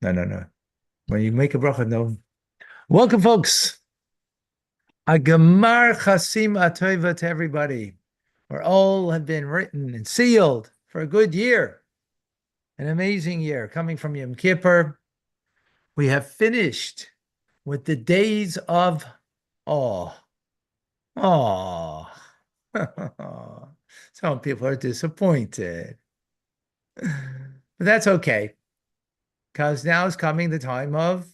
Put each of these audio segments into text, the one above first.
No. When you make a bracha, no. Welcome, folks. A gemar chasim atova to everybody. Where all have been written and sealed for a good year, an amazing year coming from Yom Kippur. We have finished with the days of awe. Some people are disappointed, but that's okay, because now is coming the time of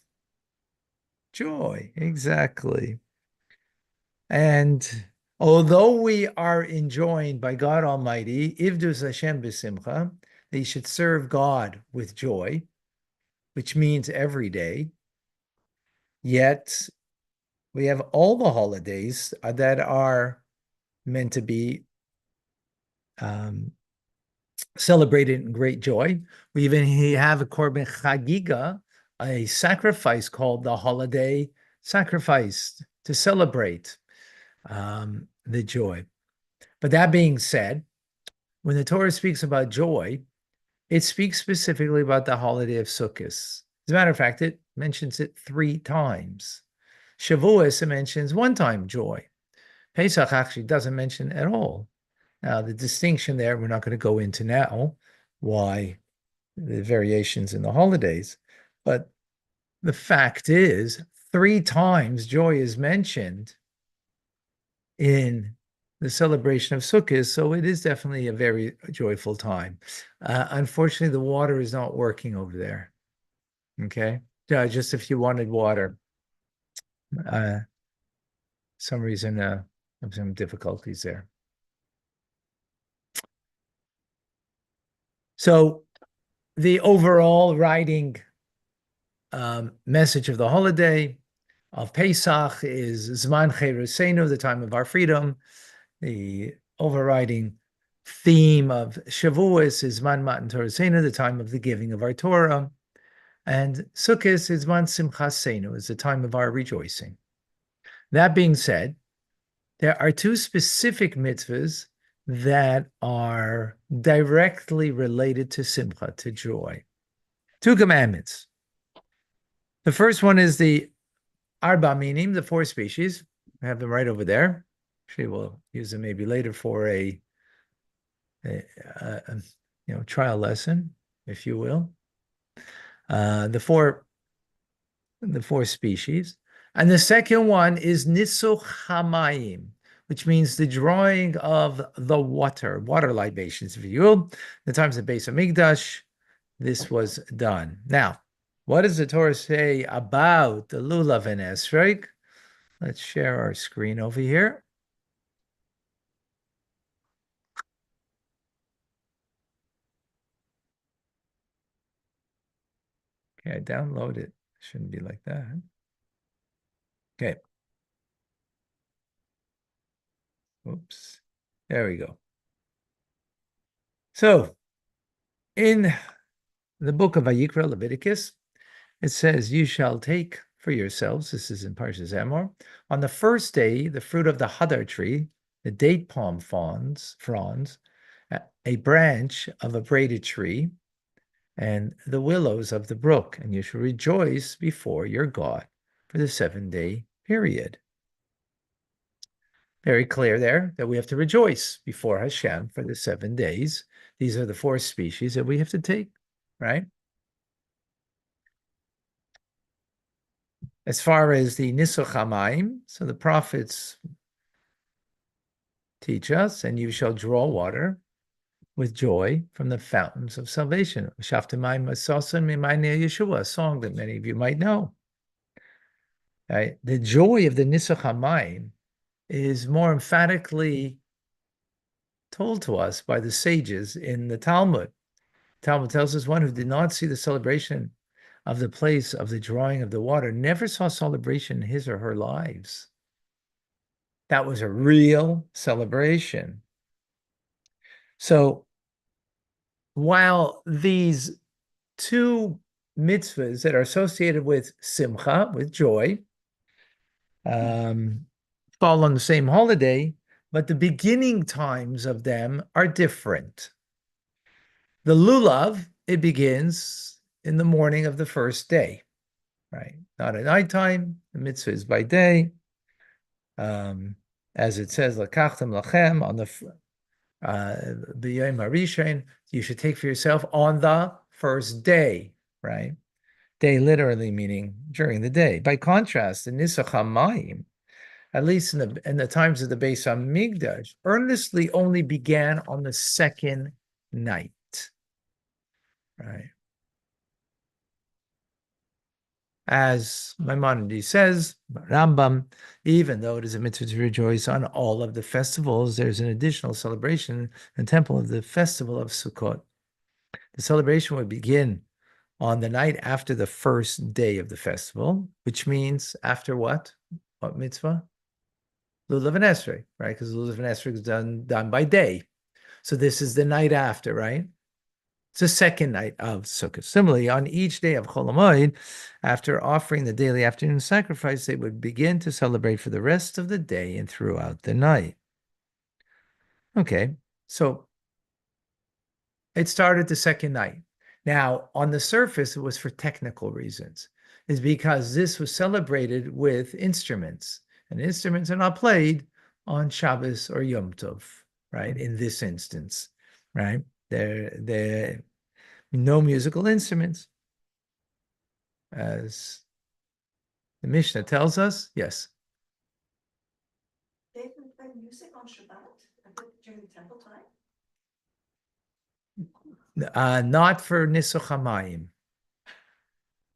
joy. Exactly. And although we are enjoined by God Almighty, Ivdus Hashem b'simcha, that you should serve God with joy, which means every day, yet we have all the holidays that are meant to be celebrated in great joy. We even have a Korban Chagiga, a sacrifice called the holiday sacrifice to celebrate the joy. But that being said, when the Torah speaks about joy, it speaks specifically about the holiday of Sukkot. As a matter of fact, it mentions it 3 times. Shavuos, it mentions 1 time joy. Pesach actually doesn't mention at all. Now, the distinction there, we're not going to go into now, why the variations in the holidays. But the fact is, 3 times joy is mentioned in the celebration of Sukkot, so it is definitely a very joyful time. Unfortunately, the water is not working over there. Okay, just if you wanted water, some reason some difficulties there. So the overall writing message of the holiday of Pesach is Zman Cheruseinu, the time of our freedom. The overriding theme of Shavuos is Zman Matan Toraseinu, the time of the giving of our Torah. And Sukkot is Zman Simchaseinu, is the time of our rejoicing. That being said, there are 2 specific mitzvahs that are directly related to Simcha, to joy. 2 commandments. The first one is the Arba Minim, the 4 species. I have them right over there. Actually, we'll use them maybe later for a trial lesson, if you will. The four species. And the second one is Nisuch Hamayim, which means the drawing of the water libations, if you will. The times of Beis Hamikdash, this was done. Now, what does the Torah say about the lulav and esrog? Let's share our screen over here. Okay, I download it. Shouldn't be like that. Okay. Oops. There we go. So, in the book of Vayikra, Leviticus, it says, "You shall take for yourselves," this is in Parshas Emor, "on the first day the fruit of the hadar tree, the date palm fronds, a branch of a braided tree, and the willows of the brook, and you shall rejoice before your God for the 7-day period." Very clear there that we have to rejoice before Hashem for the 7 days. These are the 4 species that we have to take, right? As far as the Nisuch Hamayim, so the prophets teach us, "And you shall draw water with joy from the fountains of salvation." Shaftamayim Masasan Mimayne Yeshua, a song that many of you might know. Right? The joy of the Nisuch Hamayim is more emphatically told to us by the sages in the Talmud. Talmud tells us, one who did not see the celebration of the place of the drawing of the water never saw celebration in his or her lives. That was a real celebration. So while these 2 mitzvahs that are associated with simcha, with joy, fall on the same holiday, but the beginning times of them are different. The lulav it begins in the morning of the first day, right? Not at nighttime. The mitzvah is by day. As it says, "Lakachtem lachem," on the b'yom harishon, you should take for yourself on the first day, right? Day literally meaning during the day. By contrast, the Nisach HaMayim, at least in the times of the Beis Hamikdash, earnestly only began on the second night, right? As Maimonides says, Rambam, even though it is a mitzvah to rejoice on all of the festivals, there's an additional celebration in the temple of the festival of Sukkot. The celebration would begin on the night after the first day of the festival, which means after what? What mitzvah? Lulav and Esrei, right? Because Lulav and Esrei is done by day. So this is the night after, right? It's the second night of Sukkot. Similarly, on each day of Chol Hamoed, after offering the daily afternoon sacrifice, they would begin to celebrate for the rest of the day and throughout the night. Okay, so it started the second night. Now, on the surface, it was for technical reasons. It's because this was celebrated with instruments, and instruments are not played on Shabbos or Yom Tov, right? In this instance, right? They're no musical instruments, as the Mishnah tells us. Yes. They didn't play music on Shabbat during the temple time? Not for Nisuch HaMayim.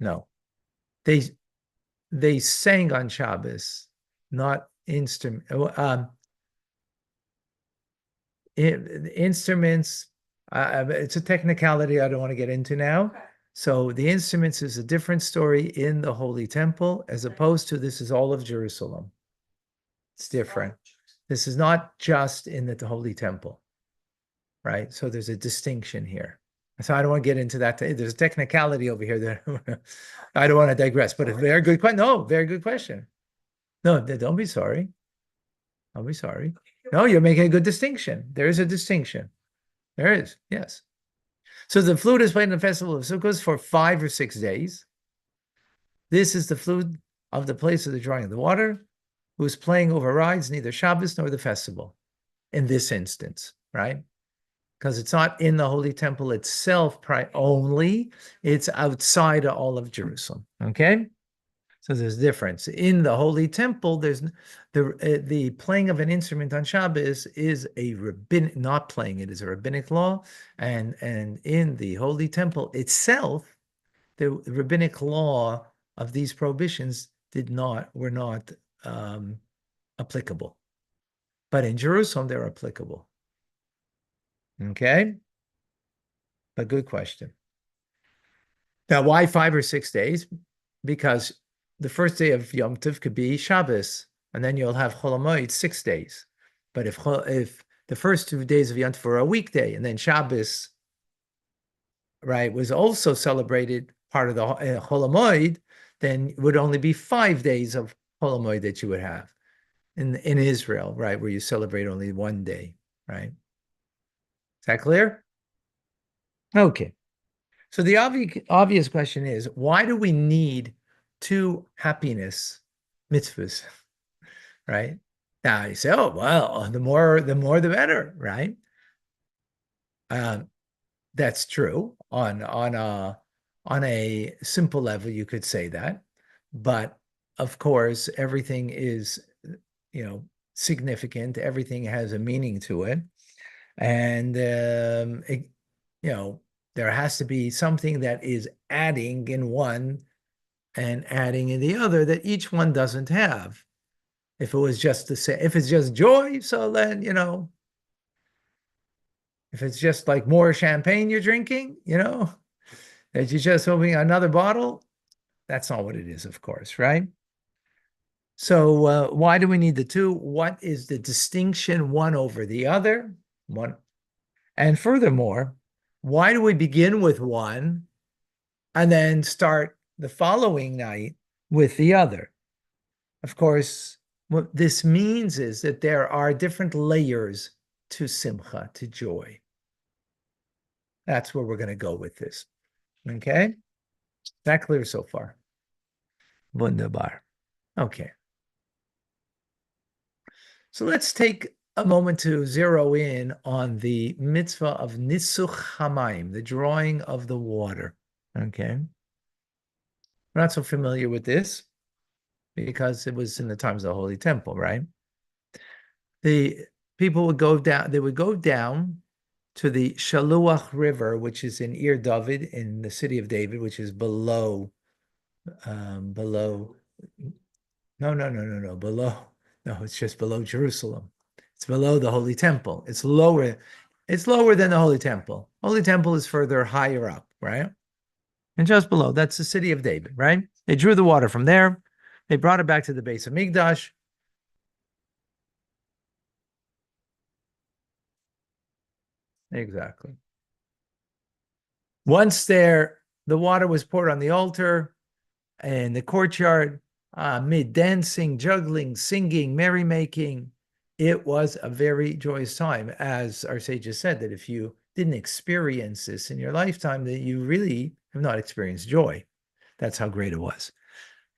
No. They sang on Shabbos, not instrument. Instruments, it's a technicality I don't want to get into now. Okay. So the instruments is a different story in the Holy Temple, as opposed to this is all of Jerusalem. It's different. This is not just in the Holy Temple, right? So there's a distinction here. So I don't want to get into that. There's a technicality over here that I don't want to digress, but a very good question. No, very good question. No, don't be sorry. Don't be sorry. No, you're making a good distinction. There is a distinction. There is, yes. So the flute is played in the festival of Sukkot for 5 or 6 days. This is the flute of the place of the drawing of the water, whose playing overrides neither Shabbos nor the festival in this instance, right? Because it's not in the Holy Temple itself only, it's outside of all of Jerusalem, okay? So there's a difference. In the Holy Temple, there's the playing of an instrument on Shabbos is a rabbinic, not playing it is a rabbinic law, and in the Holy Temple itself, the rabbinic law of these prohibitions were not applicable. But in Jerusalem, they're applicable. Okay? But good question. Now, why 5 or 6 days? Because the first day of Yom Tov could be Shabbos, and then you'll have Chol Hamoed 6 days. But if the first 2 days of Yom Tov were a weekday, and then Shabbos, right, was also celebrated part of the Chol Hamoed, then it would only be 5 days of Chol Hamoed that you would have in Israel, right, where you celebrate only 1 day, right? Is that clear? Okay. So the obvious question is, why do we need 2 happiness mitzvahs, right? Now you say, oh, well, the more the better, right? That's true. On a simple level, you could say that. But of course, everything is, significant. Everything has a meaning to it. And, there has to be something that is adding in one and adding in the other that each one doesn't have. If it was just the same, if it's just joy, so then, if it's just like more champagne you're drinking, that you're just opening another bottle, that's not what it is, of course, right? So why do we need the 2? What is the distinction one over the other? One. And furthermore, why do we begin with one and then start the following night with the other? Of course, what this means is that there are different layers to simcha, to joy. That's where we're going to go with this. Okay? Is that clear so far? Wunderbar. Okay. So let's take a moment to zero in on the mitzvah of Nisuch Hamayim, the drawing of the water. Okay. We're not so familiar with this because it was in the times of the Holy Temple, right? The people would go down, they would go down to the Shaluach River, which is in Ir David, in the city of David, which is below, below, no, below, no, it's just below Jerusalem. It's below the Holy Temple. It's lower than the Holy Temple. Holy Temple is further higher up, right? And just below, that's the city of David, right? They drew the water from there. They brought it back to the base of Mikdash. Exactly. Once there, the water was poured on the altar and the courtyard, mid dancing, juggling, singing, merrymaking. It was a very joyous time. As our sages said, that if you didn't experience this in your lifetime, that you really have not experienced joy. That's how great it was.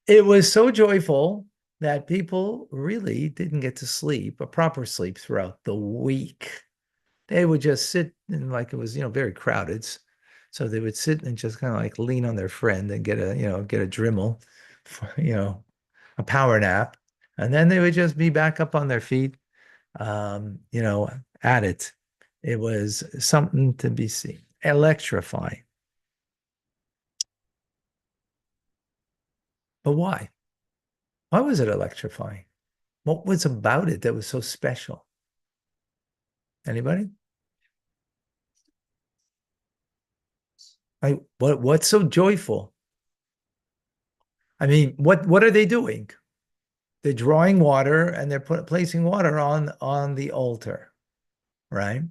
It was so joyful that people really didn't get to sleep, a proper sleep throughout the week. They would just sit and like it was, very crowded. So they would sit and just kind of like lean on their friend and get a Dremel, a power nap. And then they would just be back up on their feet, at it. It was something to be seen, electrifying. But why? Why was it electrifying? What was about it that was so special? Anybody? What's so joyful? I mean, what are they doing? They're drawing water and they're placing water on the altar, right?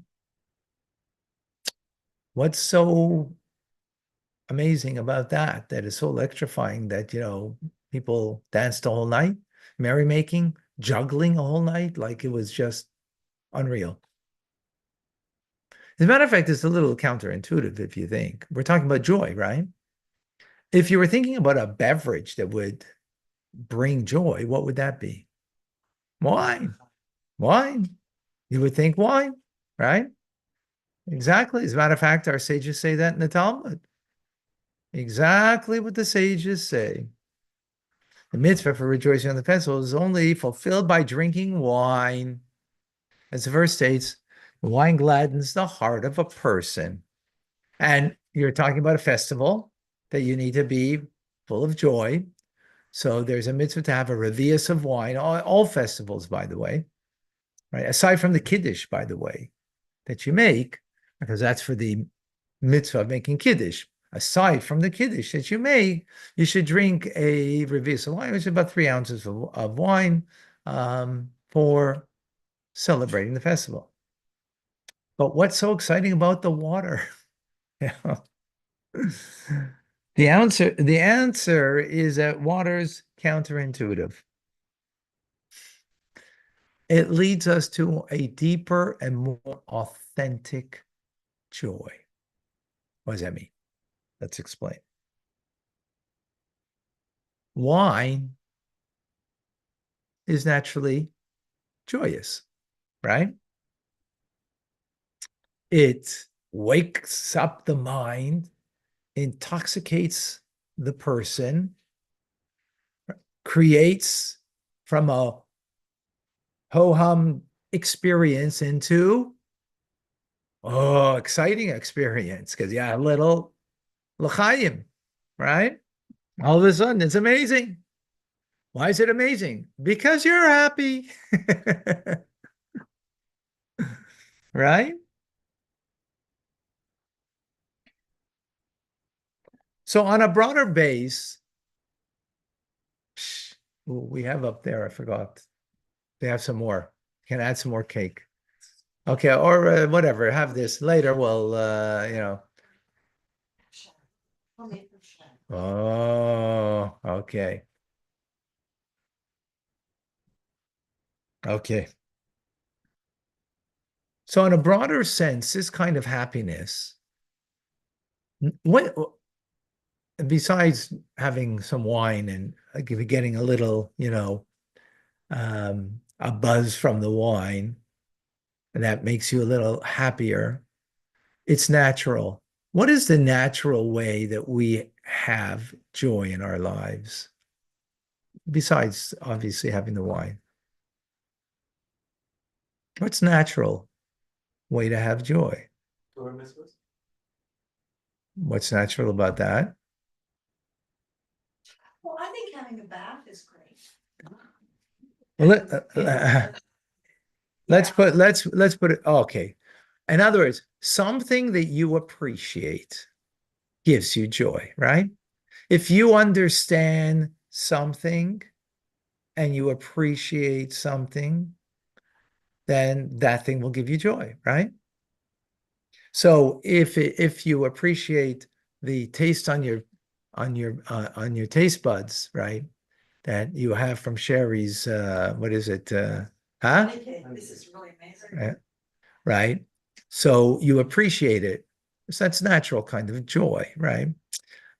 What's so amazing about that? That is so electrifying that people danced the whole night, merrymaking, juggling a whole night, like it was just unreal. As a matter of fact, it's a little counterintuitive if you think. We're talking about joy, right? If you were thinking about a beverage that would bring joy, what would that be? Wine. Wine. You would think wine, right? Exactly. As a matter of fact, our sages say that in the Talmud. Exactly what the sages say. The mitzvah for rejoicing on the festival is only fulfilled by drinking wine. As the verse states, wine gladdens the heart of a person. And you're talking about a festival that you need to be full of joy. So there's a mitzvah to have a revius of wine, all festivals, by the way, right? Aside from the Kiddush, by the way, that you make, because that's for the mitzvah of making Kiddush. Aside from the Kiddush that you make, you should drink a revius of wine, which is about 3 ounces of wine for celebrating the festival. But what's so exciting about the water? The answer is that water's counterintuitive. It leads us to a deeper and more authentic joy. What does that mean? Let's explain. Wine is naturally joyous, right? It wakes up the mind, intoxicates the person, creates from a ho-hum experience into exciting experience because a little l'chaim, right? All of a sudden, it's amazing. Why is it amazing? Because you're happy, right? So on a broader base, we have up there, I forgot. They have some more. Can add some more cake. Okay, or whatever. Have this later. Well, Oh, okay. Okay. So in a broader sense, this kind of happiness What besides having some wine and getting a little, a buzz from the wine, and that makes you a little happier. It's natural. What is the natural way that we have joy in our lives, besides obviously having the wine? What's natural way to have joy? What's natural about that? Well, I think having a bath is great. Well, let's put it okay. In other words, something that you appreciate gives you joy, right? If you understand something and you appreciate something, then that thing will give you joy, right? So if you appreciate the taste on your taste buds, right, that you have from Sherry's what is it? Huh? Okay, this is really amazing. Right? So you appreciate it. So that's natural kind of joy, right?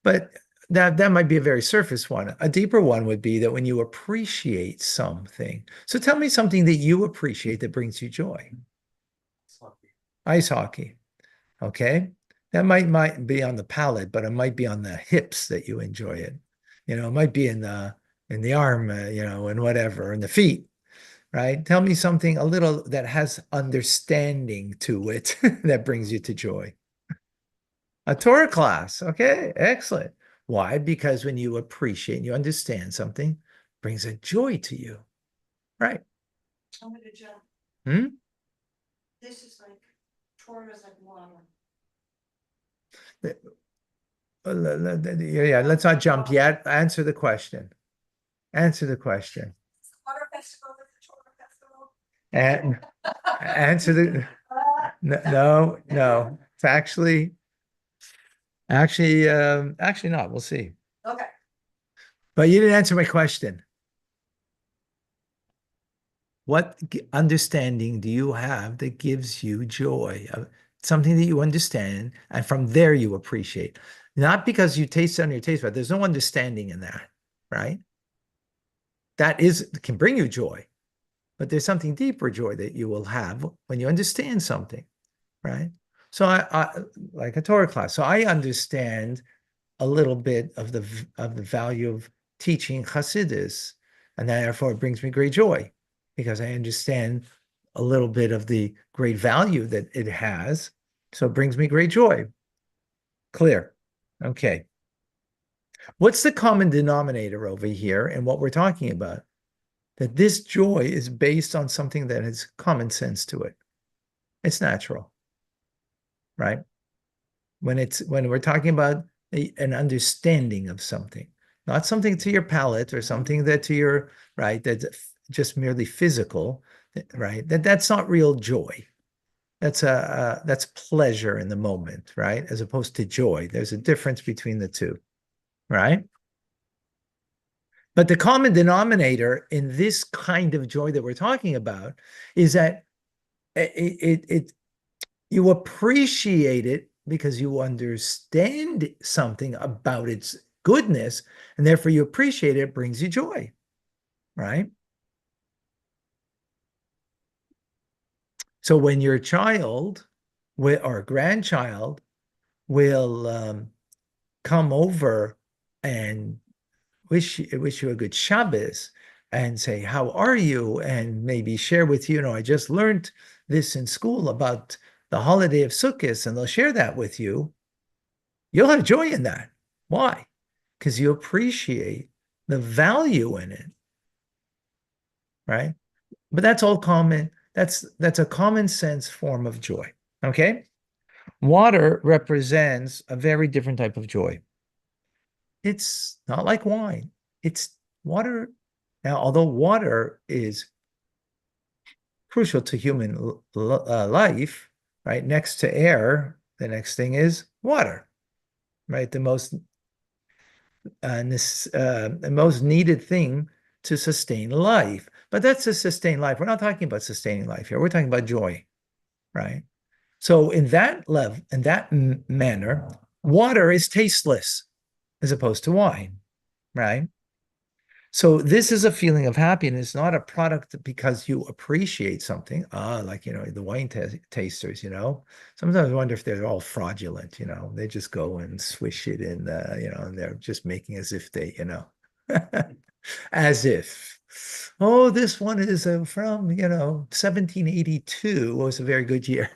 But that might be a very surface one. A deeper one would be that when you appreciate something. So tell me something that you appreciate that brings you joy. Ice hockey. Okay. That might be on the palate, but it might be on the hips that you enjoy it. It might be in the arm, and whatever, in the feet, right? Tell me something a little that has understanding to it that brings you to joy. A Torah class. Okay, excellent. Why? Because when you appreciate and you understand something, it brings a joy to you. Right. I'm gonna jump. Hmm? This is like, Torah is like water. Yeah, let's not jump yet. Answer the question. Answer the question. It's the water festival, it's the Torah festival. And answer the no. It's actually not. We'll see. Okay. But you didn't answer my question. What understanding do you have that gives you joy? Something that you understand, and from there you appreciate. Not because you taste it on your taste bud. There's no understanding in that, right? That can bring you joy, but there's something deeper joy that you will have when you understand something, right? So I like a Torah class. So I understand a little bit of the value of teaching Hasidus, and therefore it brings me great joy because I understand a little bit of the great value that it has. So it brings me great joy. Clear. Okay. What's the common denominator over here and what we're talking about? That this joy is based on something that has common sense to it. It's natural, right? When we're talking about an understanding of something, not something to your palate or something that to your right, that's just merely physical, right? That's not real joy. That's pleasure in the moment, right? As opposed to joy. There's a difference between the two, right? But the common denominator in this kind of joy that we're talking about is that it you appreciate it because you understand something about its goodness, and therefore you appreciate it, it brings you joy, right? So when your child or grandchild will come over and wish you a good Shabbos and say, how are you? And maybe share with you, I just learned this in school about the holiday of Sukkot, and they'll share that with you. You'll have joy in that. Why? Because you appreciate the value in it, right? But that's all common. That's a common sense form of joy. Okay. Water represents a very different type of joy. It's not like wine. It's water. Now, although water is crucial to human life, right? Next to air, the next thing is water, right? The most needed thing to sustain life. But that's to sustain life. We're not talking about sustaining life here. We're talking about joy, right? So in that manner, Water is tasteless as opposed to wine, right? So this is a feeling of happiness, not a product because you appreciate something. Like, the wine tasters, sometimes I wonder if they're all fraudulent, they just go and swish it in and they're just making as if they, as if, oh, this one is from, 1782 was a very good year.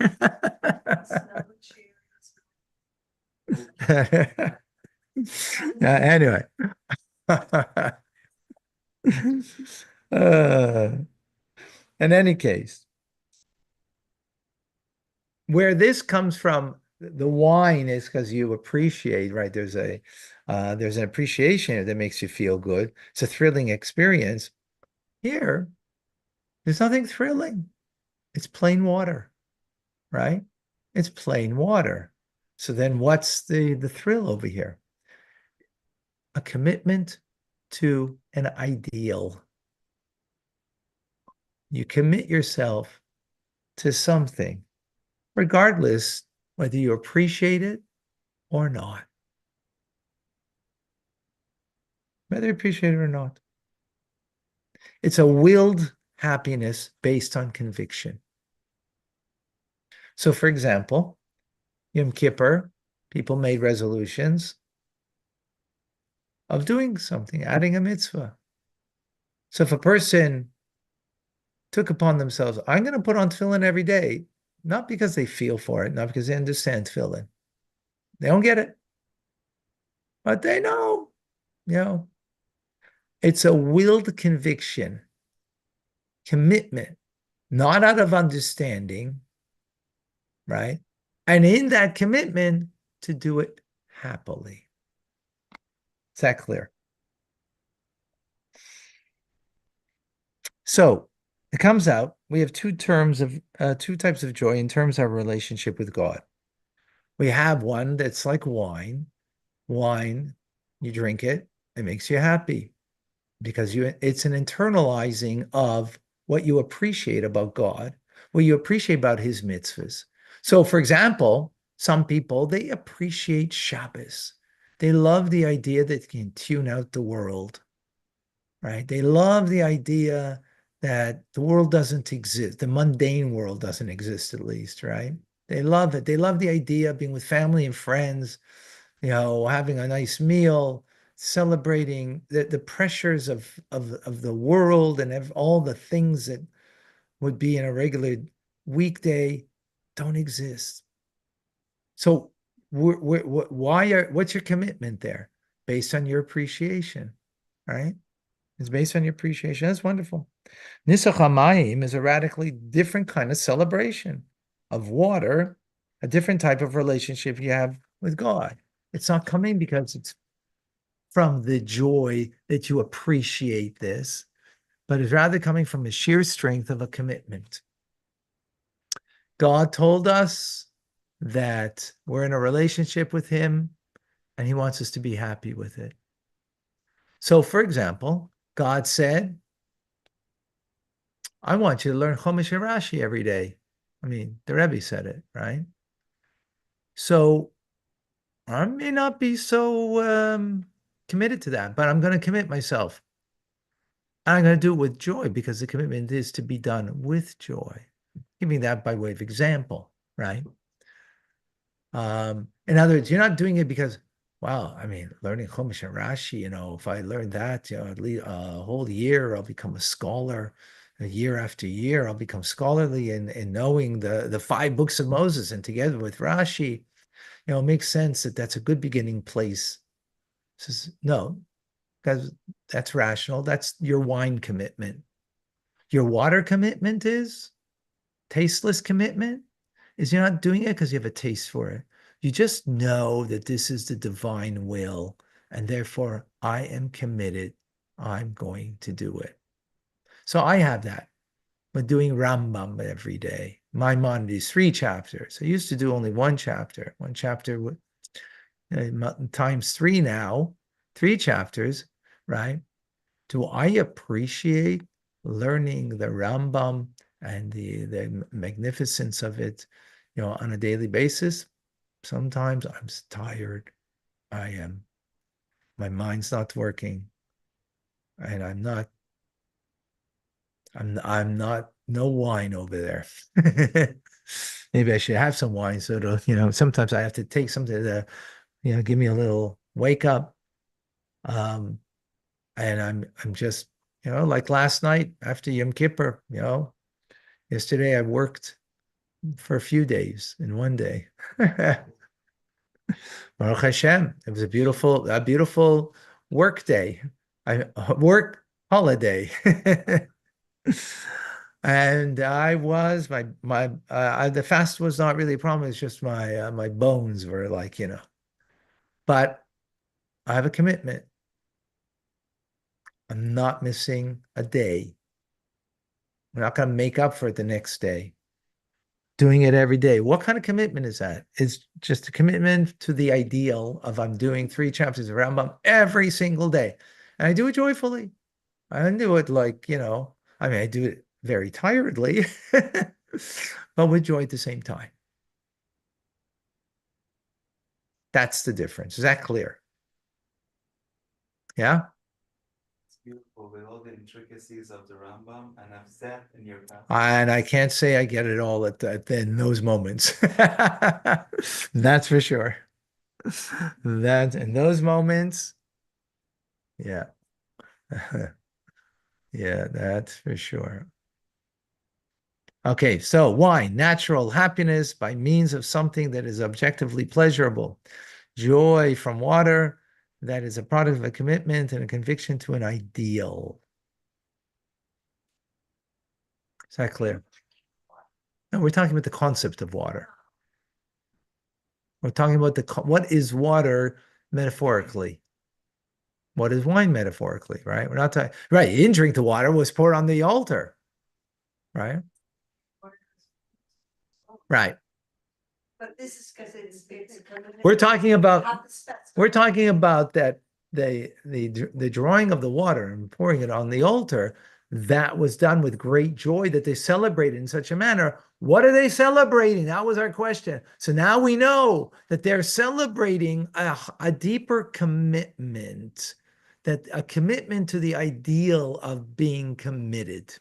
Snow Anyway. Uh, in any case, where this comes from, the wine is because you appreciate, right? There's an appreciation that makes you feel good. It's a thrilling experience. Here, there's nothing thrilling. It's plain water, right? It's plain water. So then what's the thrill over here? A commitment to an ideal. You commit yourself to something, regardless whether you appreciate it or not. Whether you appreciate it or not. It's a willed happiness based on conviction. So, for example, Yom Kippur, people made resolutions of doing something, adding a mitzvah. So if a person took upon themselves, I'm going to put on tefillin every day, not because they feel for it, not because they understand tefillin. They don't get it, but they know, it's a willed conviction, commitment, not out of understanding, right? And in that commitment, to do it happily. Is that clear? So it comes out, we have two types of joy in terms of our relationship with God. We have one that's like wine. Wine, you drink it, it makes you happy because it's an internalizing of what you appreciate about God, what you appreciate about his mitzvahs. So, for example, some people, they appreciate Shabbos. They love the idea that they can tune out the world, right? They love the idea that the world doesn't exist, the mundane world doesn't exist, at least, right? They love it. They love the idea of being with family and friends, having a nice meal, celebrating the pressures of the world and all the things that would be in a regular weekday don't exist. So what's your commitment there? Based on your appreciation, right? It's based on your appreciation. That's wonderful. Nisach HaMayim is a radically different kind of celebration of water, a different type of relationship you have with God. It's not coming because it's from the joy that you appreciate this, but it's rather coming from the sheer strength of a commitment. God told us that we're in a relationship with him and he wants us to be happy with it. So, for example, God said, I want you to learn Chumash and Rashi every day. I mean, the Rebbe said it, right? So I may not be so committed to that, but I'm going to commit myself. And I'm going to do it with joy because the commitment is to be done with joy. Giving that by way of example, right? In other words, you're not doing it because, wow, I mean, learning Chumash and Rashi, if I learn that, at least a whole year, I'll become a scholar. Year after year, I'll become scholarly in knowing the five books of Moses, and together with Rashi, it makes sense that that's a good beginning place. Says no, because that's rational. That's your wine commitment. Your water commitment is tasteless commitment. Is you're not doing it because you have a taste for it. You just know that this is the divine will, and therefore I am committed. I'm going to do it. So I have that. But doing Rambam every day. Maimonides, 3 chapters. I used to do only one chapter times 3 now, 3 chapters, right? Do I appreciate learning the Rambam and the magnificence of it, on a daily basis? Sometimes I'm tired. I am. My mind's not working, and I'm not no wine over there. Maybe I should have some wine so sometimes I have to take something to, give me a little wake up. Um, and I'm just, like last night after Yom Kippur, yesterday I worked for a few days in one day. Baruch Hashem. It was a beautiful work day. Work holiday. And I was the fast was not really a problem. It's just my bones were like, but I have a commitment. I'm not missing a day. I'm not going to make up for it the next day. Doing it every day. What kind of commitment is that? It's just a commitment to the ideal of I'm doing 3 chapters of Rambam every single day. And I do it joyfully. I don't do it like, I do it very tiredly, but with joy at the same time. That's the difference. Is that clear? Yeah? It's beautiful with all the intricacies of the Rambam, and I've sat in your class. And I can't say I get it all in those moments. That's for sure. That in those moments, yeah. Yeah, that's for sure. Okay, so wine, natural happiness by means of something that is objectively pleasurable. Joy from water, that is a product of a commitment and a conviction to an ideal. Is that clear? No, we're talking about the concept of water. We're talking about what is water metaphorically? What is wine metaphorically, right? We're not talking, right? You didn't drink the water, was poured on the altar, right? Right. But this is because it's. We're talking about that the drawing of the water and pouring it on the altar, that was done with great joy, that they celebrated in such a manner. What are they celebrating? That was our question. So now we know that they're celebrating a deeper commitment, that a commitment to the ideal of being committed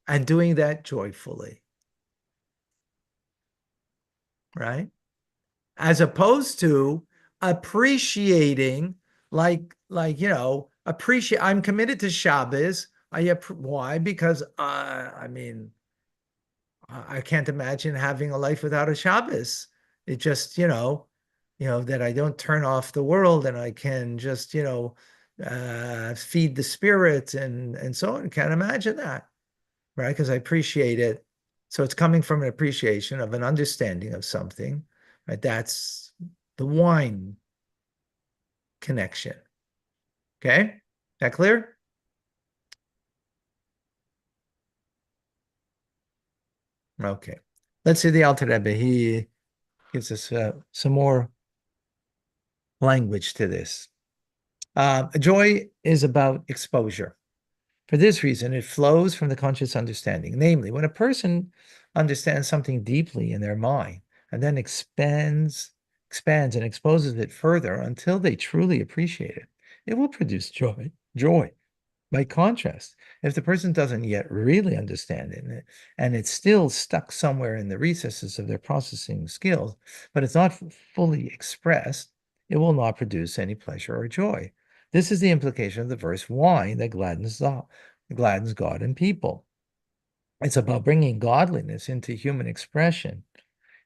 and doing that joyfully. Right? As opposed to appreciating, appreciate. I'm committed to Shabbos. Why? Because I can't imagine having a life without a Shabbos. It just, that I don't turn off the world and I can just, feed the spirit and so on. Can't imagine that, right? Because I appreciate it. So it's coming from an appreciation of an understanding of something, right? That's the wine connection. Okay? That clear? Okay. Let's see the Alter Rebbe. He gives us some more language to this. Joy is about exposure. For this reason, it flows from the conscious understanding. Namely, when a person understands something deeply in their mind and then expands and exposes it further until they truly appreciate it, it will produce joy. Joy. By contrast, if the person doesn't yet really understand it and it's still stuck somewhere in the recesses of their processing skills, but it's not fully expressed, it will not produce any pleasure or joy. This is the implication of the verse wine that gladdens God and people. It's about bringing godliness into human expression.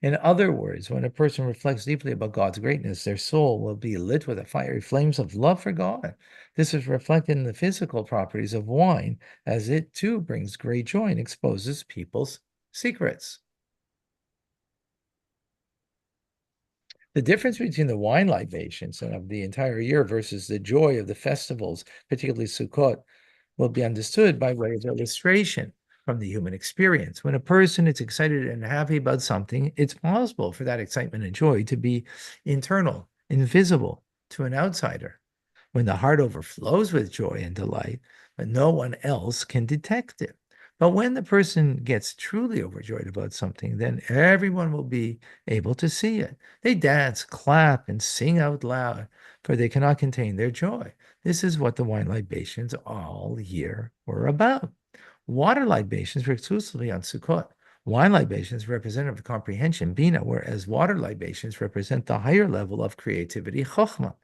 In other words, when a person reflects deeply about God's greatness, their soul will be lit with the fiery flames of love for God. This is reflected in the physical properties of wine, as it too brings great joy and exposes people's secrets. The difference between the wine libations of the entire year versus the joy of the festivals, particularly Sukkot, will be understood by way of illustration from the human experience. When a person is excited and happy about something, it's possible for that excitement and joy to be internal, invisible to an outsider. When the heart overflows with joy and delight, but no one else can detect it. But when the person gets truly overjoyed about something, then everyone will be able to see it. They dance, clap, and sing out loud, for they cannot contain their joy. This is what the wine libations all year were about. Water libations were exclusively on Sukkot. Wine libations represent of comprehension, Bina, whereas water libations represent the higher level of creativity, Chokhmah,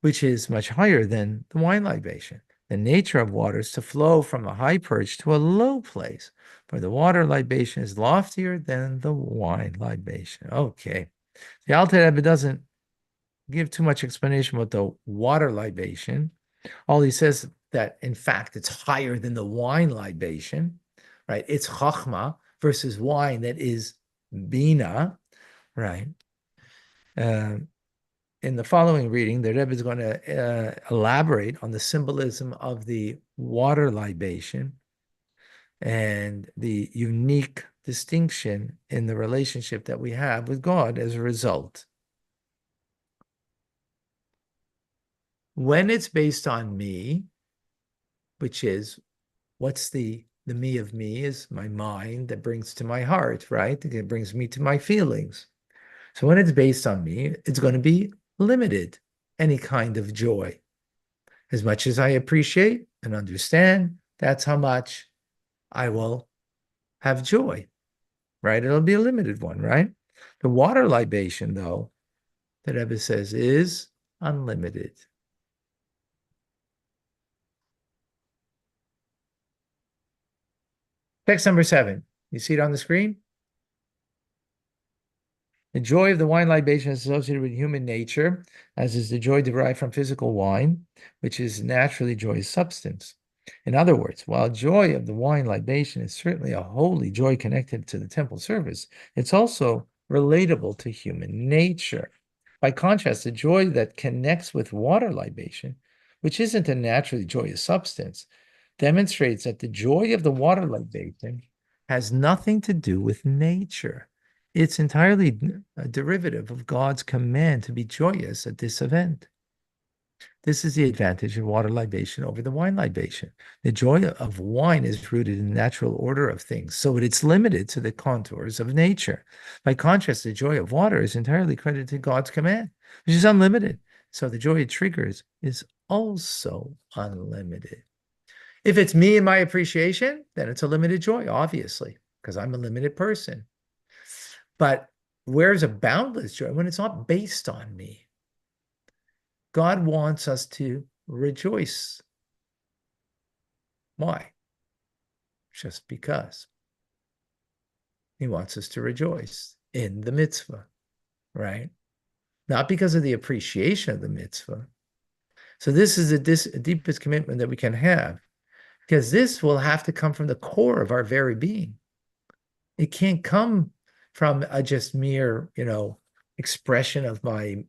which is much higher than the wine libation. The nature of water is to flow from a high perch to a low place, for the water libation is loftier than the wine libation. Okay. The Alter Rebbe doesn't give too much explanation about the water libation. All he says that, in fact, it's higher than the wine libation, right? It's chachma versus wine that is bina, right? In the following reading, the Rebbe is going to elaborate on the symbolism of the water libation and the unique distinction in the relationship that we have with God as a result. When it's based on me, which is what's the me of me is my mind that brings to my heart, right? It brings me to my feelings. So when it's based on me, it's going to be limited, any kind of joy. As much as I appreciate and understand, that's how much I will have joy, right? It'll be a limited one, right? The water libation, though, the Rebbe says, is unlimited. Text number 7. You see it on the screen? The joy of the wine libation is associated with human nature, as is the joy derived from physical wine, which is naturally joy's substance. In other words, while joy of the wine libation is certainly a holy joy connected to the temple service, it's also relatable to human nature. By contrast, the joy that connects with water libation, which isn't a naturally joyous substance, demonstrates that the joy of the water libation has nothing to do with nature. It's entirely a derivative of God's command to be joyous at this event. This is the advantage of water libation over the wine libation. The joy of wine is rooted in the natural order of things, so it's limited to the contours of nature. By contrast, the joy of water is entirely credited to God's command, which is unlimited. So the joy it triggers is also unlimited. If it's me and my appreciation, then it's a limited joy, obviously, because I'm a limited person. But where's a boundless joy? When it's not based on me. God wants us to rejoice. Why? Just because. He wants us to rejoice in the mitzvah, right? Not because of the appreciation of the mitzvah. So this is the deepest commitment that we can have, because this will have to come from the core of our very being. It can't come from a just mere, expression of my,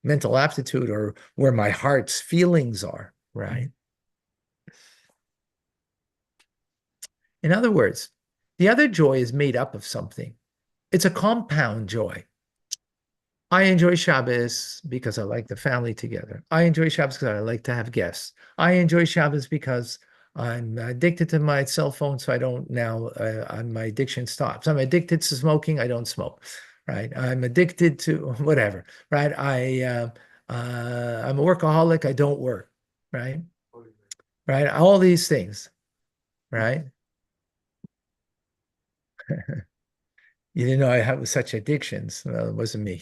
mental aptitude or where my heart's feelings are, right? In other words, the other joy is made up of something. It's a compound joy. I enjoy Shabbos because I like the family together. I enjoy Shabbos because I like to have guests. I enjoy Shabbos because I'm addicted to my cell phone, so I don't now, my addiction stops. I'm addicted to smoking, I don't smoke, right? I'm addicted to whatever, right? I'm a workaholic, I don't work, right? Right? All these things, right? You didn't know I had such addictions. Well, it wasn't me.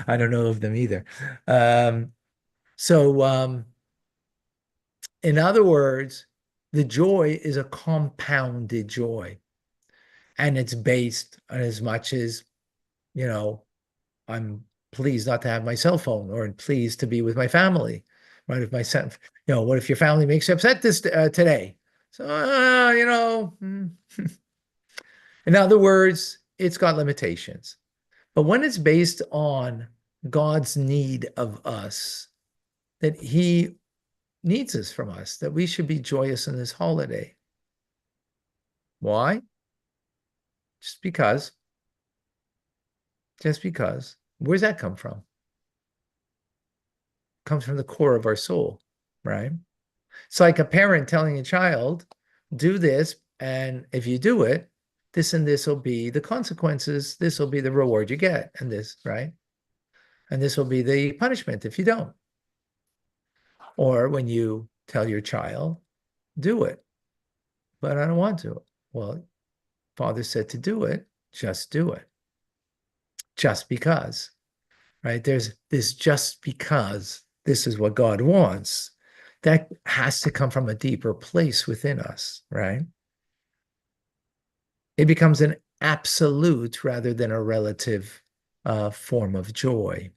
I don't know of them either. So, in other words, the joy is a compounded joy. And it's based on as much as, I'm pleased not to have my cell phone or pleased to be with my family, right? If my son, what if your family makes you upset today? So, in other words, it's got limitations. But when it's based on God's need of us, that he needs us from us, that we should be joyous in this holiday. Why? Just because. Just because. Where's that come from? It comes from the core of our soul, right? It's like a parent telling a child, do this, and if you do it, this and this will be the consequences, this will be the reward you get, and this, right? And this will be the punishment if you don't. Or when you tell your child, do it, but I don't want to. Well, Father said to do it, just do it. Just because, right? There's this just because this is what God wants. That has to come from a deeper place within us, right? It becomes an absolute rather than a relative form of joy.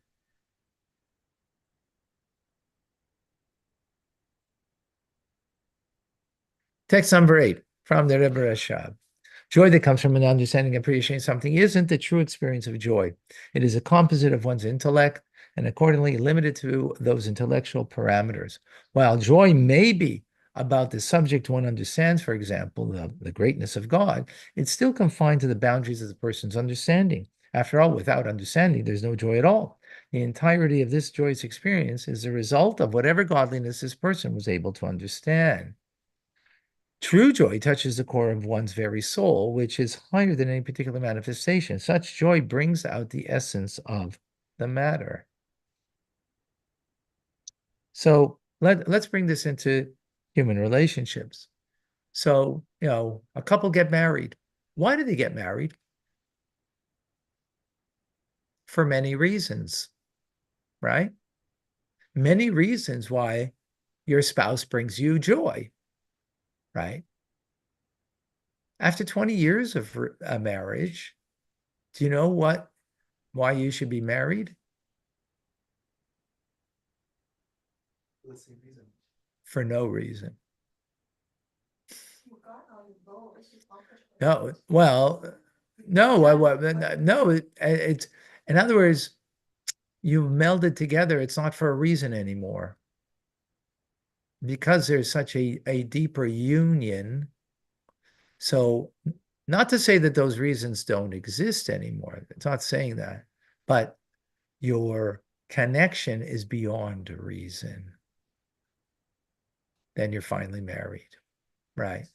Text number 8 from the Rebbe Rashab. Joy that comes from an understanding and appreciating something isn't the true experience of joy. It is a composite of one's intellect and accordingly limited to those intellectual parameters. While joy may be about the subject one understands, for example, the greatness of God, it's still confined to the boundaries of the person's understanding. After all, without understanding, there's no joy at all. The entirety of this joyous experience is the result of whatever godliness this person was able to understand. True joy touches the core of one's very soul, which is higher than any particular manifestation. Such joy brings out the essence of the matter. So let's bring this into human relationships. So, a couple get married. Why do they get married? For many reasons, right? Many reasons why your spouse brings you joy, right? After 20 years of a marriage, do you know why you should be married? For the same reason. For no reason. You got on the boat, it's just accomplishment. No, well, no, it's in other words, you've melded together. It's not for a reason anymore. Because there's such a deeper union. So not to say that those reasons don't exist anymore. It's not saying that, but your connection is beyond reason. Then you're finally married, right?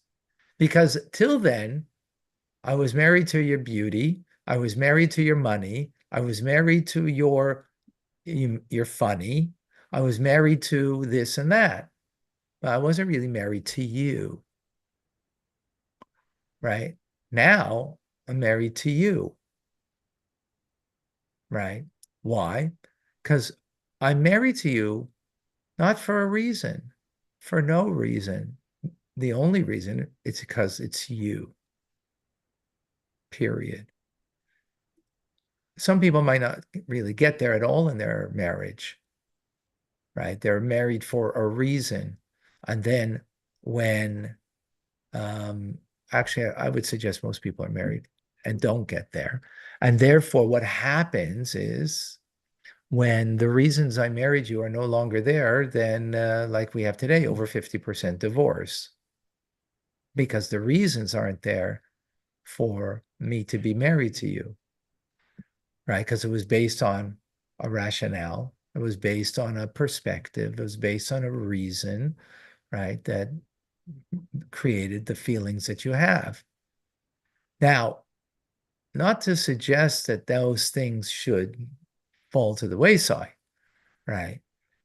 Because till then, I was married to your beauty. I was married to your money. I was married to you're funny. I was married to this and that. But I wasn't really married to you, right? Now I'm married to you, right? Why? Because I'm married to you not for a reason, for no reason. The only reason it's because it's you, period. Some people might not really get there at all in their marriage, right? They're married for a reason. And then when, actually, I would suggest most people are married and don't get there. And therefore, what happens is when the reasons I married you are no longer there, then like we have today, over 50% divorce. Because the reasons aren't there for me to be married to you, right? Because it was based on a rationale. It was based on a perspective. It was based on a reason, right? That created the feelings that you have. Now, not to suggest that those things should fall to the wayside, right?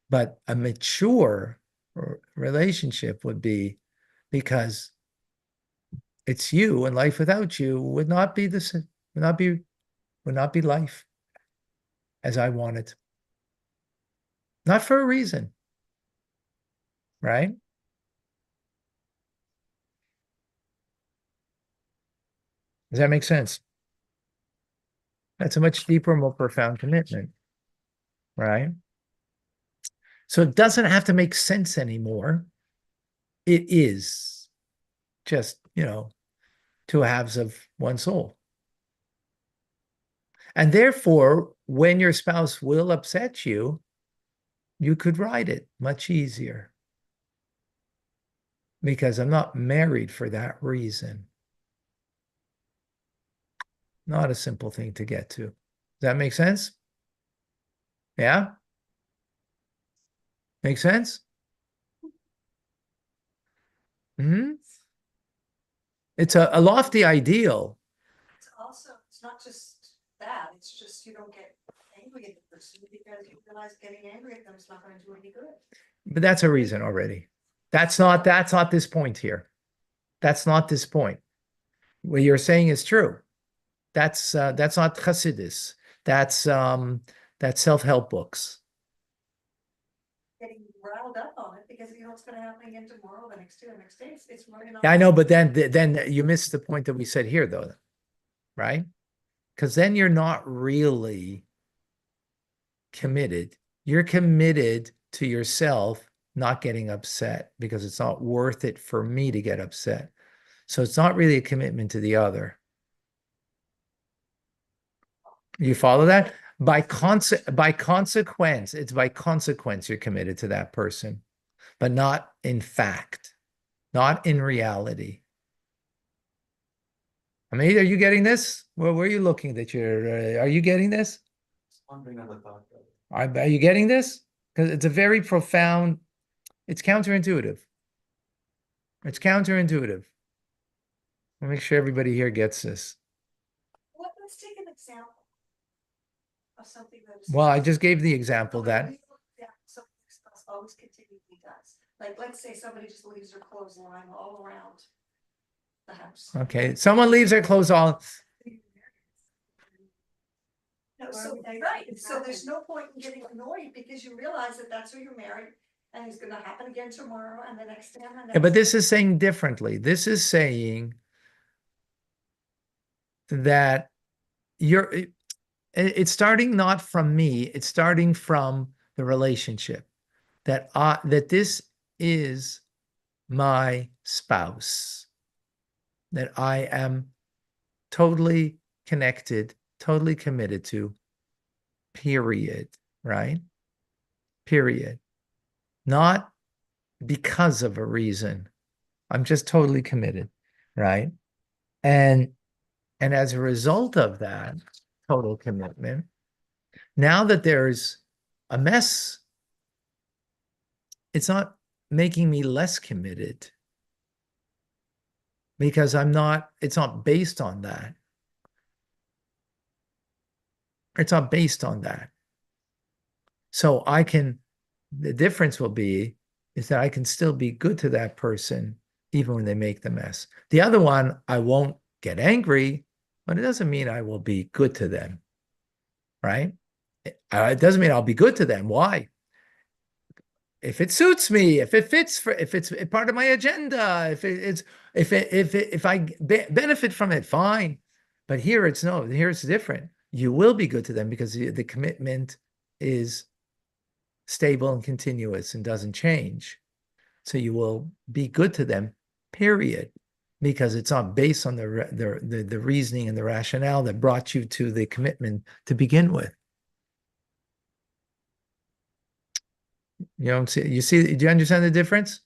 But a mature relationship would be because it's you, and life without you would not be would not be life as I want it. Not for a reason, right? Does that make sense? That's a much deeper, more profound commitment, right? So it doesn't have to make sense anymore. It is just, two halves of one soul. And therefore, when your spouse will upset you, you could ride it much easier. Because I'm not married for that reason. Not a simple thing to get to. Does that make sense? Yeah? Make sense? Mhm. It's a lofty ideal, It's also, it's not just that, it's just you don't get angry at the person because you realize getting angry at them is not gonna do any good. but that's a reason already. That's not this point here. That's not this point. What you're saying is true. That's not Chassidus. That's self-help books. Getting riled up on it because you know what's gonna happen again tomorrow, the next day, the next day, it's really not. Yeah, I know, but then you missed the point that we said here, though, right? Because then you're not really committed. You're committed to yourself not getting upset because it's not worth it for me to get upset. So it's not really a commitment to the other. You follow that? By consequence, it's by consequence you're committed to that person, but not in fact, not in reality. I mean, are you getting this? Well, where are you looking that are you getting this? Just wondering on the thought of it. Are you getting this? Because it's a very profound, it's counterintuitive. It's counterintuitive. I'll make sure everybody here gets this. Let's take an example of something that is. Well, I just gave the example that, Yeah, something else always continually does. Like, let's say somebody just leaves their clothes lying all around the house. okay, someone leaves their clothes on. No, so, right, so there's no point in getting annoyed because you realize that that's who you're married and it's gonna happen again tomorrow and the next day and the next. Yeah, but this is saying differently. This is saying that it's starting not from me, it's starting from the relationship that this is my spouse, that I am totally connected, totally committed to, period, right? Period. Not because of a reason. I'm just totally committed, right? And as a result of that total commitment, now that there's a mess, it's not making me less committed because it's not based on that. It's not based on that. So the difference will be is that I can still be good to that person even when they make the mess. The other one, I won't get angry, but it doesn't mean I will be good to them, right? It doesn't mean I'll be good to them. Why? If it suits me, if it fits if it's part of my agenda, if I benefit from it, fine. But here it's different. You will be good to them because the commitment is stable and continuous and doesn't change. So you will be good to them, period, because it's not based on the reasoning and the rationale that brought you to the commitment to begin with. You don't see, do you understand the difference?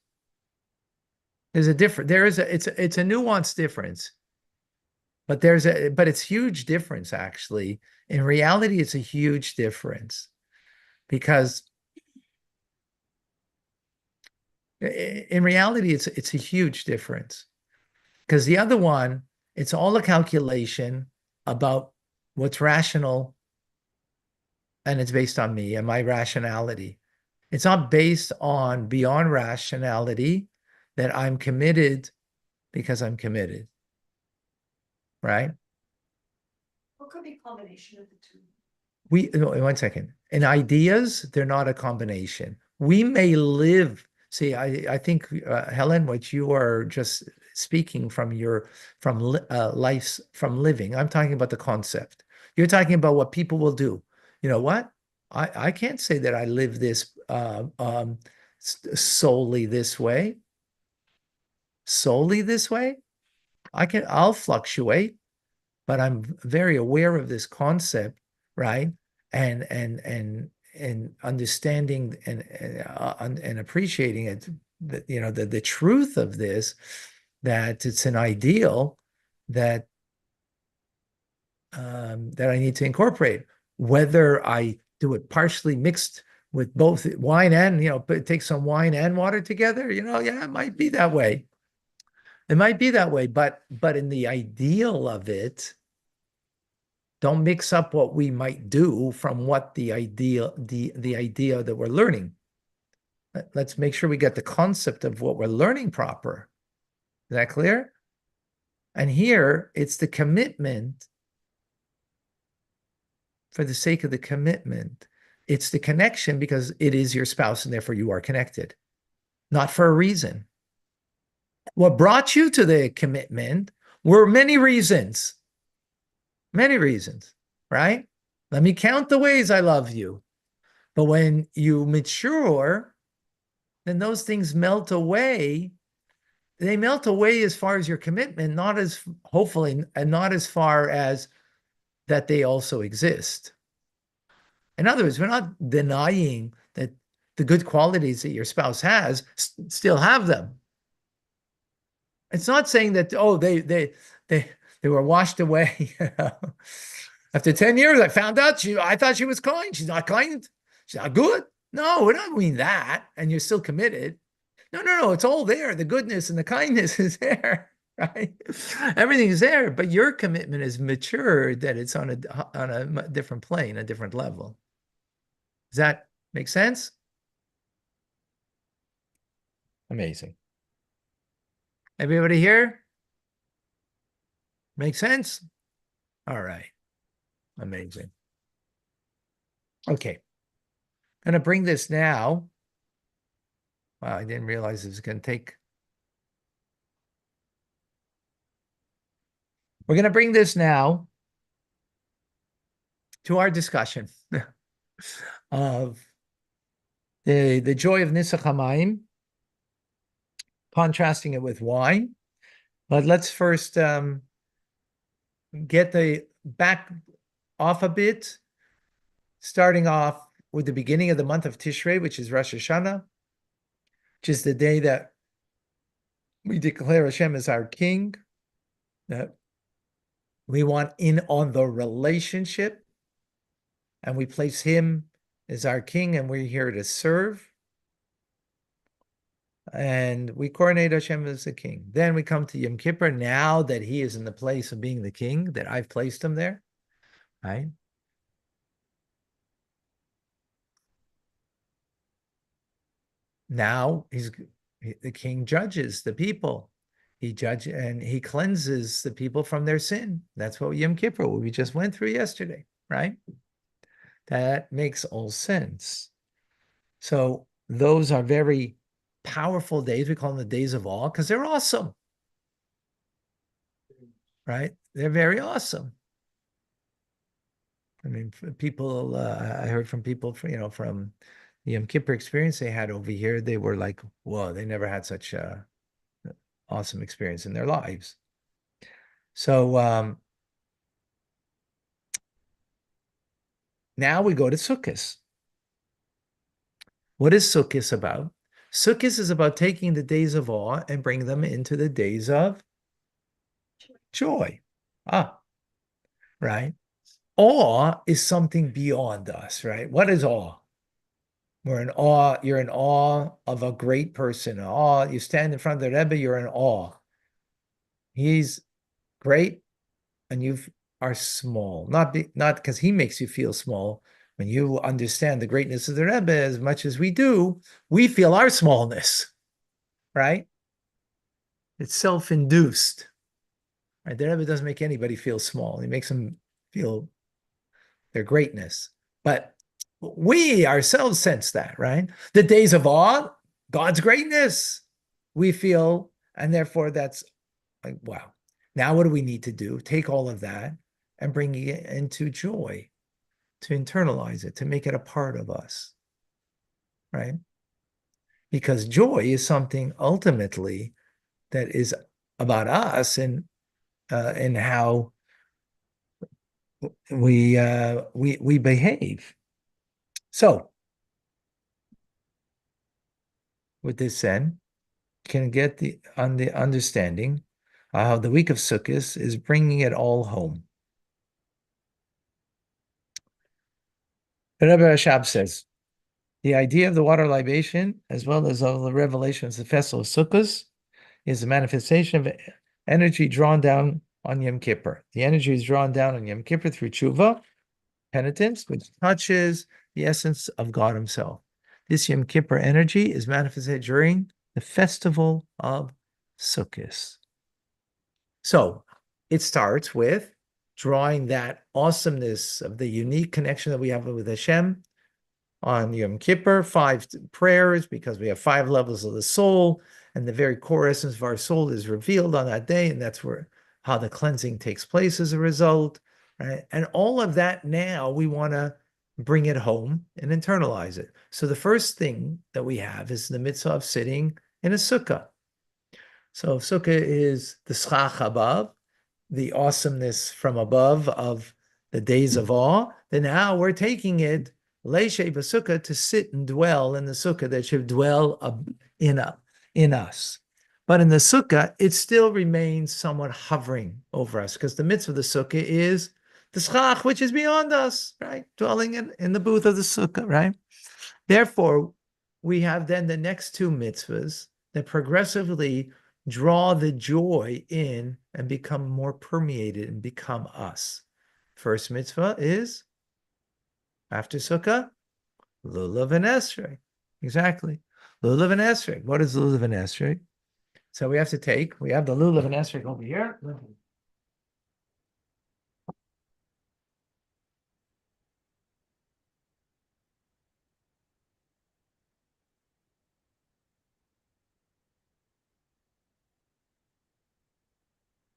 It's a nuanced difference, but it's huge difference actually. In reality, it's a huge difference because in reality, it's a huge difference because the other one, it's all a calculation about what's rational and it's based on me and my rationality. It's not based on beyond rationality that I'm committed because I'm committed, right? What could be a combination of the two? One second. In ideas, they're not a combination. We may live. See, I think Helen, what you are just speaking from life's from living. I'm talking about the concept. You're talking about what people will do. You know what? I can't say that I live this solely this way. Solely this way. I'll fluctuate, but I'm very aware of this concept, right? And understanding and appreciating it, that the truth of this, that it's an ideal that that I need to incorporate, whether I do it partially mixed with both wine and take some wine and water together, yeah, it might be that way. It might be that way, but in the ideal of it, don't mix up what we might do from what the idea that we're learning. Let's make sure we get the concept of what we're learning proper. Is that clear? And here it's the commitment for the sake of the commitment. It's the connection because it is your spouse and therefore you are connected, not for a reason. What brought you to the commitment were many reasons, right? Let me count the ways I love you. But when you mature, then those things melt away. They melt away as far as your commitment, not as hopefully, and not as far as that they also exist. In other words, we're not denying that the good qualities that your spouse has still have them. It's not saying that, oh, they were washed away. After 10 years, I found out I thought she was kind. She's not kind. She's not good. No, we don't mean that. And you're still committed. No. It's all there. The goodness and the kindness is there, right? Everything is there, but your commitment is matured that it's on a different plane, a different level. Does that make sense? Amazing. Everybody here? Make sense? All right. Amazing. Okay. I'm going to bring this now. Wow, I didn't realize it was going to take. We're going to bring this now to our discussion of the joy of Nisach HaMayim, contrasting it with wine. But let's first get the back off a bit, starting off with the beginning of the month of Tishrei, which is Rosh Hashanah, which is the day that we declare Hashem as our king, that we want in on the relationship, and we place him as our king, and we're here to serve. And we coronate Hashem as the king. Then we come to Yom Kippur, now that he is in the place of being the king, that I've placed him there, right? Now the king judges the people. He judges and he cleanses the people from their sin. That's what Yom Kippur, what we just went through yesterday, right? That makes all sense. So those are very powerful days. We call them the days of awe because they're awesome, right? They're very awesome. I mean, people, I heard from people, from the Yom Kippur experience they had over here, they were like, whoa, they never had such a awesome experience in their lives. So now we go to Sukkot. What is Sukkot about? Sukkot is about taking the days of awe and bring them into the days of joy. Right? Awe is something beyond us, right? What is awe? We're in awe. You're in awe of a great person. Awe. You stand in front of the Rebbe, you're in awe. He's great, and you are small. Not because he makes you feel small. When you understand the greatness of the Rebbe as much as we do, we feel our smallness, right? It's self-induced. Right? The Rebbe doesn't make anybody feel small. He makes them feel their greatness. But we ourselves sense that, right? The days of awe, God's greatness, we feel, and therefore that's like, wow. Now what do we need to do? Take all of that and bring it into joy, to internalize it, to make it a part of us, right? Because joy is something ultimately that is about us and how we behave. So, with this said, can get the understanding how the week of Sukkot is bringing it all home. The Rebbe Rashab says, the idea of the water libation, as well as of the revelations of the festival of Sukkot, is a manifestation of energy drawn down on Yom Kippur. The energy is drawn down on Yom Kippur through tshuva, penitence, which touches the essence of God himself. This Yom Kippur energy is manifested during the festival of Sukkot. So it starts with drawing that awesomeness of the unique connection that we have with Hashem on Yom Kippur, 5 prayers, because we have 5 levels of the soul, and the very core essence of our soul is revealed on that day, and that's where how the cleansing takes place as a result, right? And all of that now we want to bring it home and internalize it. So the first thing that we have is the mitzvah of sitting in a sukkah. So sukkah is the schach above, the awesomeness from above of the days of awe. Then now we're taking it leishe b'sukkah to sit and dwell in the sukkah that should dwell in us. But in the sukkah, it still remains somewhat hovering over us because the mitzvah of the sukkah is the schach, which is beyond us, right? Dwelling in the booth of the sukkah, right? Therefore, we have then the next 2 mitzvahs that progressively draw the joy in and become more permeated and become us. First mitzvah is, after sukkah, lulav and esrog. Exactly. Lulav and esrog. What is lulav and esrog? So we have the lulav and esrog over here.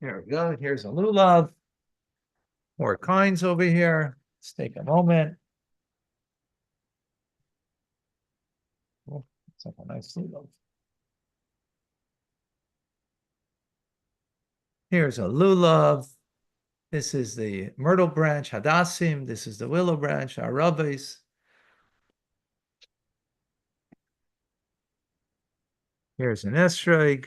Here we go. Here's a lulav. More kinds over here. Let's take a moment. Oh, it's like a nice lulav. Here's a lulav. This is the myrtle branch, hadassim. This is the willow branch, arabes. Here's an esrog.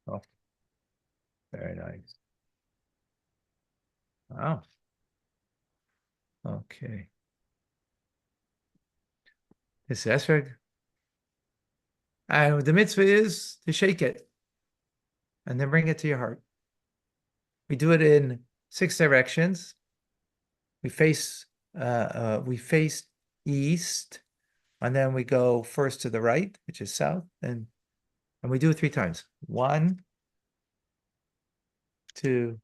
Oh, very nice. Wow. Okay. This esrog. And the mitzvah is to shake it and then bring it to your heart. We do it in 6 directions. We face east, and then we go first to the right, which is south, and we do it 3 times. 1, 2,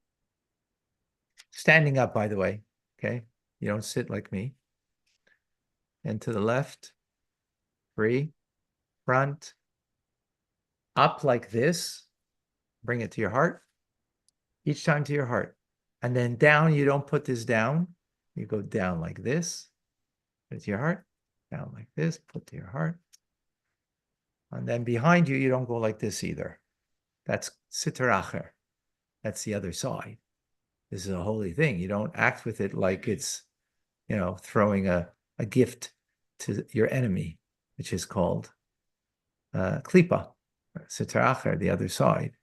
standing up, by the way. Okay, you don't sit like me. And to the left, 3, front, up like this. Bring it to your heart. Each time to your heart. And then down, you don't put this down. You go down like this. Put it to your heart. Down like this. Put to your heart. And then behind you, you don't go like this either. That's sitar acher. That's the other side. This is a holy thing. You don't act with it like it's, throwing a gift to your enemy, which is called klipa. Sitar acher, the other side.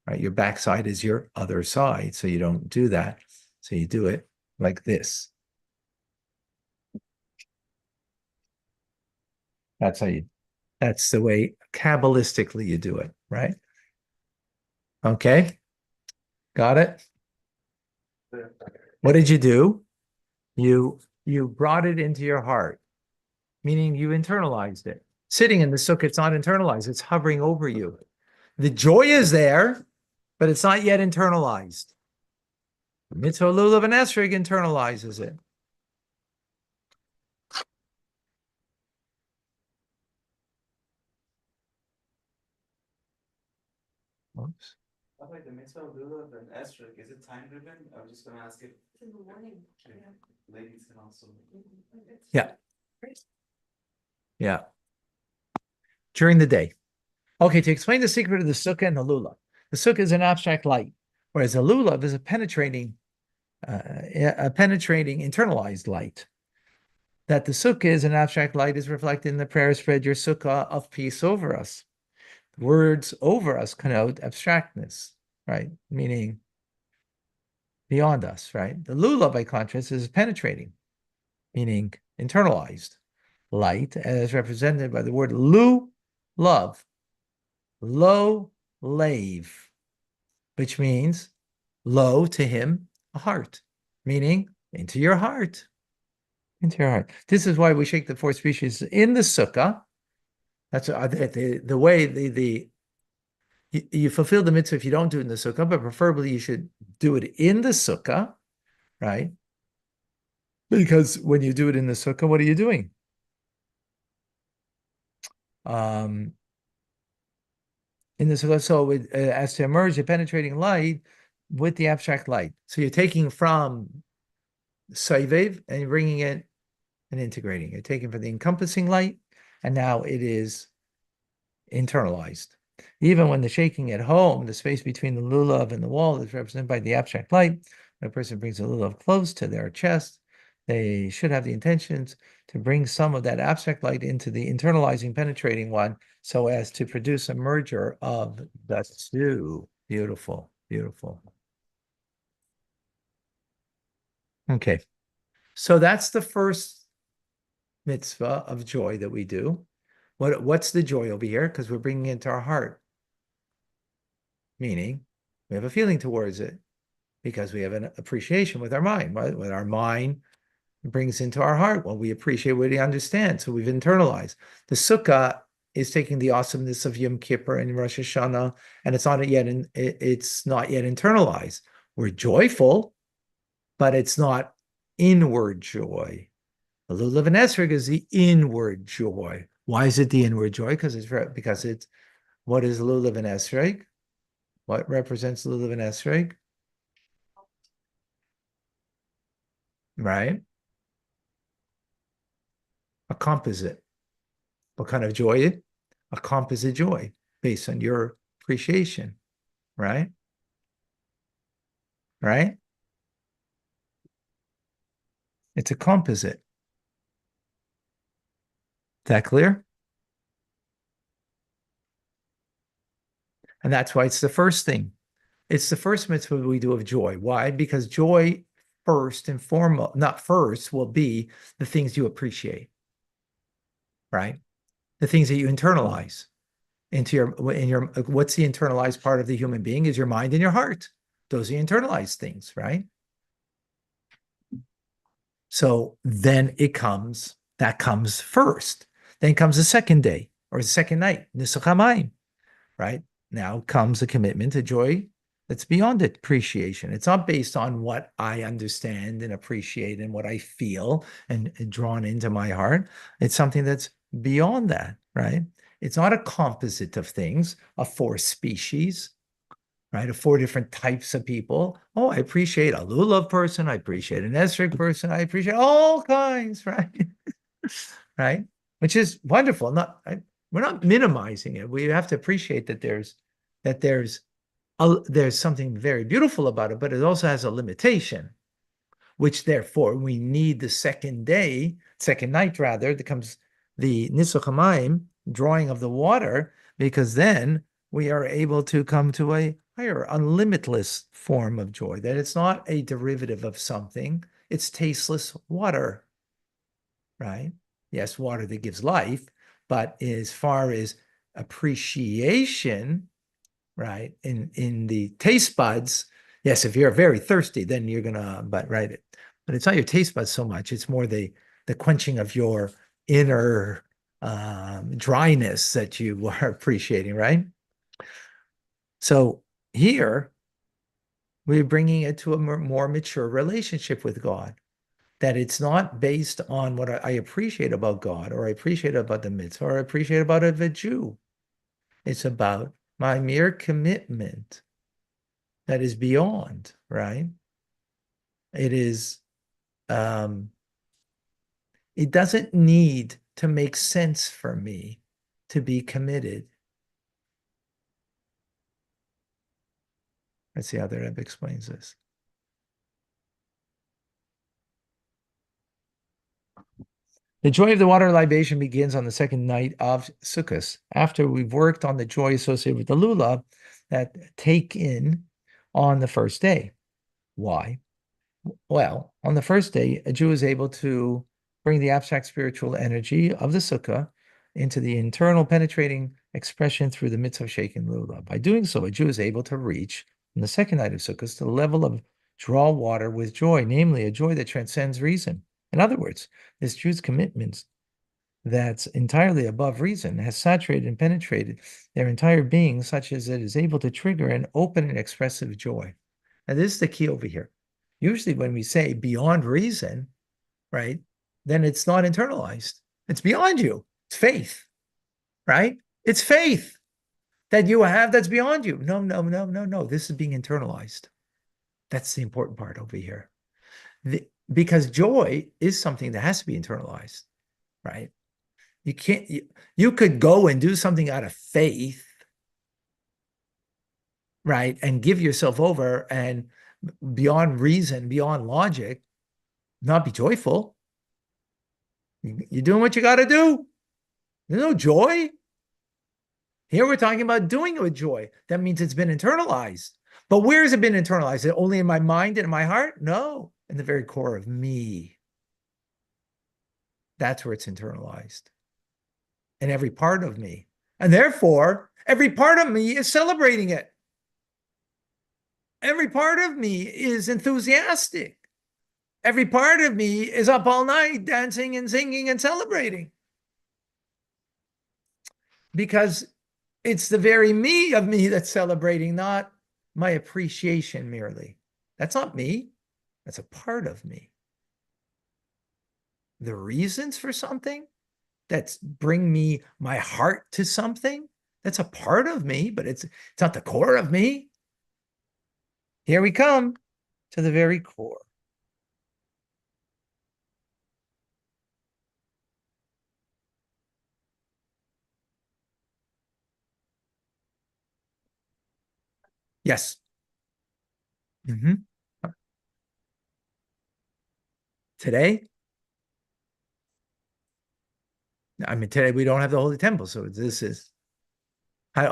Right? Your backside is your other side, so you don't do that. So you do it like this. That's the way Kabbalistically you do it, right? Okay. Got it? What did you do? You brought it into your heart, meaning you internalized it. Sitting in the sukkah, it's not internalized, it's hovering over you. The joy is there, but it's not yet internalized. Mitzvah lulav and esrog internalizes it. Oops. The mitzvah of lulav and esrog, is it time driven? I'm just going to ask if It's in the morning. ladies can also. Yeah. Yeah. During the day. Okay, to explain the secret of the sukkah and the lulav. The sukkah is an abstract light, whereas the lulav is a penetrating, internalized light. That the sukkah is an abstract light is reflected in the prayer, spread your sukkah of peace over us. The words over us connote abstractness, right? Meaning beyond us, right? The lulav, by contrast, is penetrating, meaning internalized. light, as represented by the word lu, love, lo, lave, which means lo to him, a heart, meaning into your heart. Into your heart. This is why we shake the four species in the sukkah. That's the way you fulfill the mitzvah if you don't do it in the sukkah, but preferably you should do it in the sukkah, right? Because when you do it in the sukkah, what are you doing? In the sukkah, so as to emerge a penetrating light with the abstract light. So you're taking from Saivev and you're bringing it and integrating. You're taking from the encompassing light, and now it is internalized. Even when the shaking at home, the space between the lulav and the wall is represented by the abstract light. When a person brings the lulav close to their chest, they should have the intentions to bring some of that abstract light into the internalizing, penetrating one, so as to produce a merger of the two. Beautiful, beautiful. Okay, so that's the first mitzvah of joy that we do. What's the joy over here? Because we're bringing it to our heart. Meaning, we have a feeling towards it because we have an appreciation with our mind. Right? What our mind brings into our heart, well, we appreciate what we understand. So we've internalized. The sukkah is taking the awesomeness of Yom Kippur and Rosh Hashanah, and it's not yet internalized. We're joyful, but it's not inward joy. The lulav and esrog is the inward joy. Why is it the inward joy? Because it's what is lulav and esrog? What represents lulav and esrog? Right? A composite. What kind of joy? A composite joy based on your appreciation. Right? Right? It's a composite. Is that clear? And that's why it's the first thing. It's the first mitzvah we do of joy. Why? Because joy, first and foremost, not first, will be the things you appreciate, right? The things that you internalize into what's the internalized part of the human being is your mind and your heart. Those are internalized things, right? So then that comes first. Then comes the second day or the second night, Nisuch HaMayim, right? Now comes a commitment to joy that's beyond appreciation. It's not based on what I understand and appreciate and what I feel and drawn into my heart. It's something that's beyond that, right? It's not a composite of things, of four species, right? Of four different types of people. Oh, I appreciate a lulav person. I appreciate an esrog person. I appreciate all kinds, right? Right? Which is wonderful. We're not minimizing it. We have to appreciate that there's something very beautiful about it, but it also has a limitation, which therefore we need the second night rather, that comes the Nisuch HaMayim, drawing of the water, because then we are able to come to a higher, unlimitless form of joy, that it's not a derivative of something, it's tasteless water, right? Yes, water that gives life, but as far as appreciation, right, in the taste buds, yes, if you're very thirsty, then you're gonna, but it's not your taste buds so much, it's more the quenching of your inner dryness that you are appreciating, right? So here we're bringing it to a more mature relationship with God, that it's not based on what I appreciate about God, or I appreciate about the mitzvah, or I appreciate about a Jew. It's about my mere commitment that is beyond, right? It is, it doesn't need to make sense for me to be committed. Let's see how the Rebbe explains this. The joy of the water libation begins on the second night of Sukkot, after we've worked on the joy associated with the lulav that take in on the first day. Why? Well, on the first day, a Jew is able to bring the abstract spiritual energy of the sukkah into the internal penetrating expression through the mitzvah of shaking lulav. By doing so, a Jew is able to reach, in the second night of Sukkot, to the level of draw water with joy, namely a joy that transcends reason. In other words, this Jew's commitment that's entirely above reason has saturated and penetrated their entire being, such as it is able to trigger an open and expressive joy. And this is the key over here. Usually when we say beyond reason, right, then it's not internalized. It's beyond you. It's faith, right? It's faith that you have that's beyond you. No, no, no, no, no. This is being internalized. That's the important part over here. Because joy is something that has to be internalized, right? You can't, you could go and do something out of faith, right? And give yourself over and beyond reason, beyond logic, not be joyful. You're doing what you got to do. There's no joy. Here we're talking about doing it with joy. That means it's been internalized. But where has it been internalized? Is it only in my mind and in my heart? No, in the very core of me. That's where it's internalized. In every part of me. And therefore, every part of me is celebrating it. Every part of me is enthusiastic. Every part of me is up all night dancing and singing and celebrating. Because it's the very me of me that's celebrating, not my appreciation merely. That's not me. That's a part of me. The reasons for something that's bring me my heart to something, that's a part of me, but it's not the core of me. Here we come to the very core. Yes. Today? I mean, today we don't have the Holy Temple, so this is, It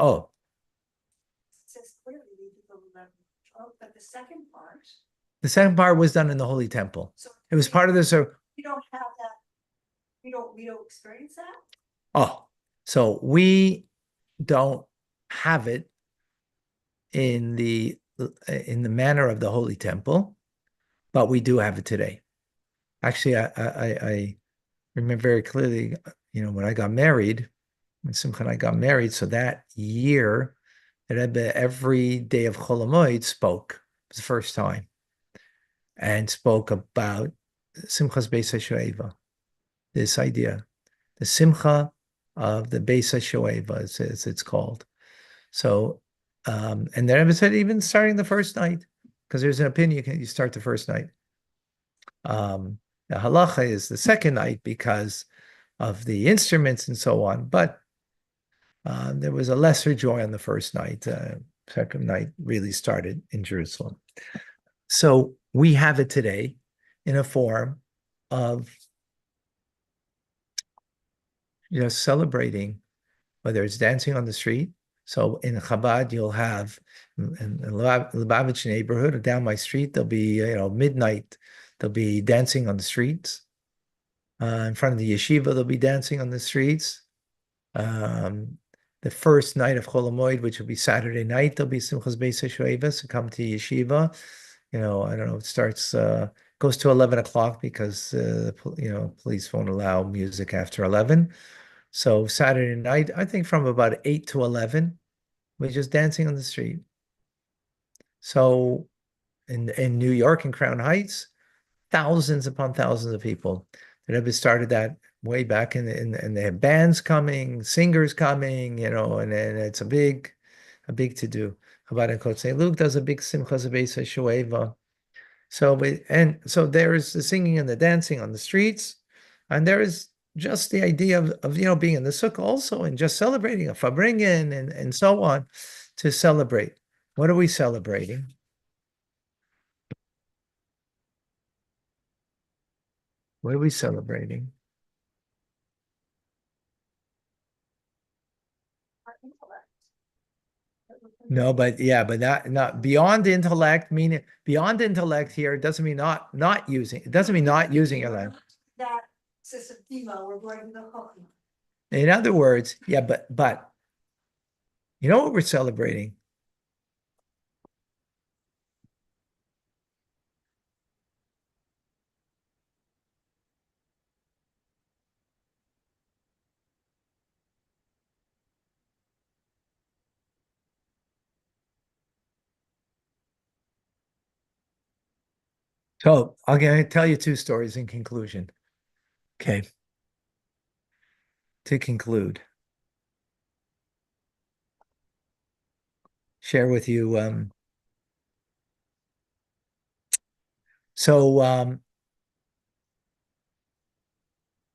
says clearly we do the 11, 12, but the second part was done in the Holy Temple. so It was part of this. we don't have that, we don't experience that? Oh, so we don't have it in the manner of the Holy Temple, but we do have it today. Actually, I remember very clearly, when I got married, when Simcha and I got married, so that year, the Rebbe every day of Chol Hamoed spoke. It was the first time, and spoke about Simchas Beis HaShoeva, this idea, the Simcha of the Beis HaShoeva, as it's called. So, and the Rebbe said even starting the first night, because there's an opinion you start the first night. The halacha is the second night because of the instruments and so on, but there was a lesser joy on the first night. Second night really started in Jerusalem. So we have it today in a form of celebrating, whether it's dancing on the street. So in Chabad, you'll have in the Lubavitch neighborhood or down my street, there'll be midnight. They'll be dancing on the streets. In front of the yeshiva, they'll be dancing on the streets. The first night of Chol Hamoed, which will be Saturday night, there'll be Simchas Beis HaShoeva, so come to yeshiva. I don't know, it starts, goes to 11 o'clock because, police won't allow music after 11. So Saturday night, I think from about 8 to 11, we're just dancing on the street. So in New York and Crown Heights, thousands upon thousands of people. The Rebbe started that way back, and they have bands coming, singers coming, and it's a big to do. Chabad in Kot St. Luke does a big Simchas Beis HaShoeva. So there is the singing and the dancing on the streets, and there is just the idea of being in the sukkah also, and just celebrating a fabringen and so on, to celebrate. What are we celebrating? What are we celebrating? Our intellect. No, but not beyond intellect, meaning beyond intellect here doesn't mean not using. It doesn't mean not using your language. That Says Dima, we're going to the Chochmah. In other words, yeah, but you know what we're celebrating? So I'm going to tell you two stories in conclusion. Okay. To conclude, share with you. The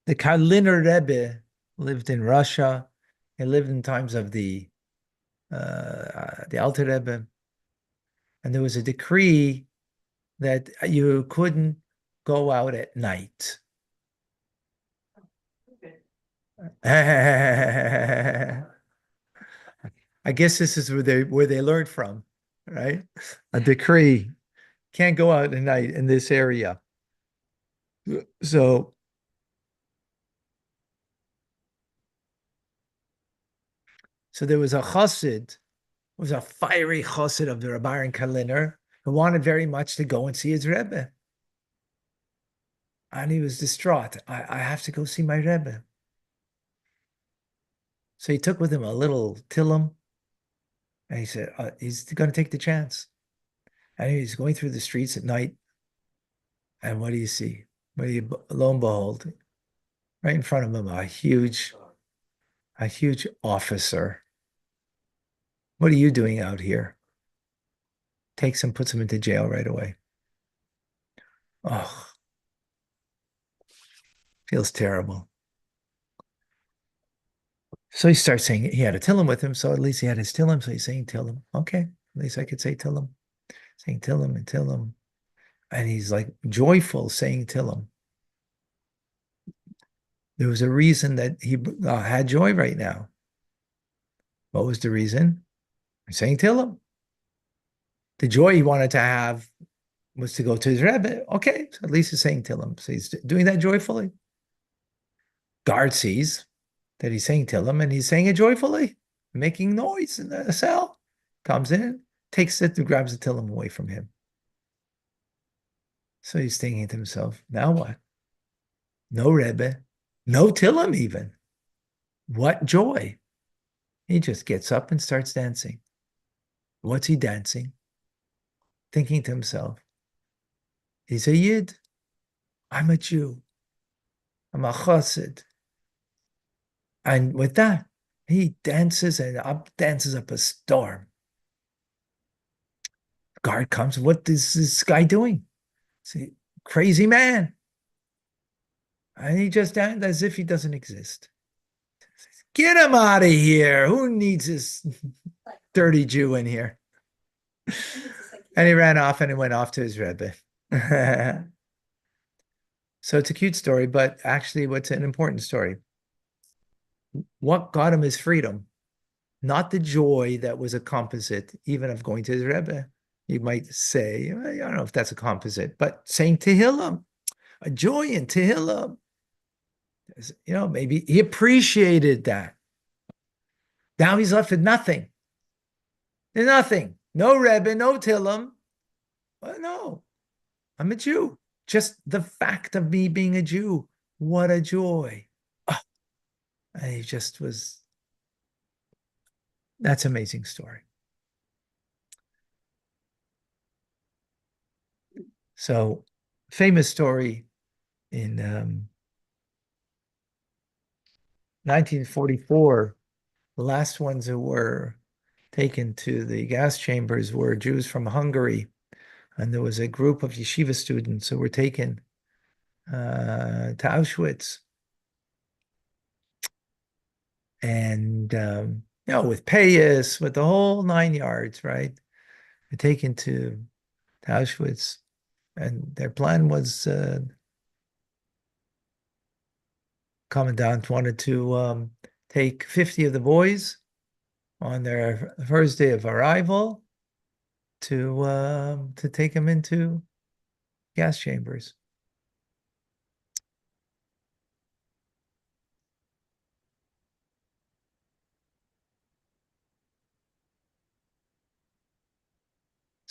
Karliner Rebbe lived in Russia. He lived in times of the Alter Rebbe, and there was a decree that you couldn't go out at night. I guess this is where they learned from, right? A decree. Can't go out at night in this area. So there was a chassid, was a fiery chassid of the Rabbi Karliner, who wanted very much to go and see his Rebbe. And he was distraught. I have to go see my Rebbe. So he took with him a little tillim, and he said, he's going to take the chance. And he's going through the streets at night. And what do you see? Lo and behold, right in front of him, a huge officer. What are you doing out here? Takes him, puts him into jail right away. Oh, feels terrible. So he starts saying he had a tillim with him, so at least he had his tillim. So he's saying tillim. Okay, at least I could say tillim. Saying tillim and tillim. And he's like joyful saying tillim. There was a reason that he had joy right now. What was the reason? Saying tillim. The joy he wanted to have was to go to his Rebbe. Okay, so at least he's saying tillim. So he's doing that joyfully. Guard sees that he's saying tillim, and he's saying it joyfully, making noise in the cell. Comes in, takes it, and grabs the tillim away from him. So he's thinking to himself, now what? No Rebbe, no tillim even. What joy? He just gets up and starts dancing. What's he dancing? Thinking to himself, he's a Yid. I'm a Jew. I'm a chassid. And with that, he dances up a storm. Guard comes. What is this guy doing? See, crazy man. And he just dances as if he doesn't exist. Get him out of here. Who needs this dirty Jew in here? And he ran off and he went off to his Rebbe. So it's a cute story, but actually what's an important story? What got him his freedom? Not the joy that was a composite, even of going to his Rebbe. You might say, I don't know if that's a composite, but saying Tehillim, a joy in Tehillim. You know, maybe he appreciated that. Now he's left with nothing. There's nothing. No Rebbe, no Tehillim. Well, no, I'm a Jew. Just the fact of me being a Jew. What a joy. Oh, and he just was. That's an amazing story. So, famous story in 1944, the last ones who were taken to the gas chambers were Jews from Hungary. And there was a group of yeshiva students who were taken to Auschwitz. And, with payas, with the whole 9 yards, right? They're taken to Auschwitz. And their plan was, Commandant wanted to take 50 of the boys on their first day of arrival to take them into gas chambers.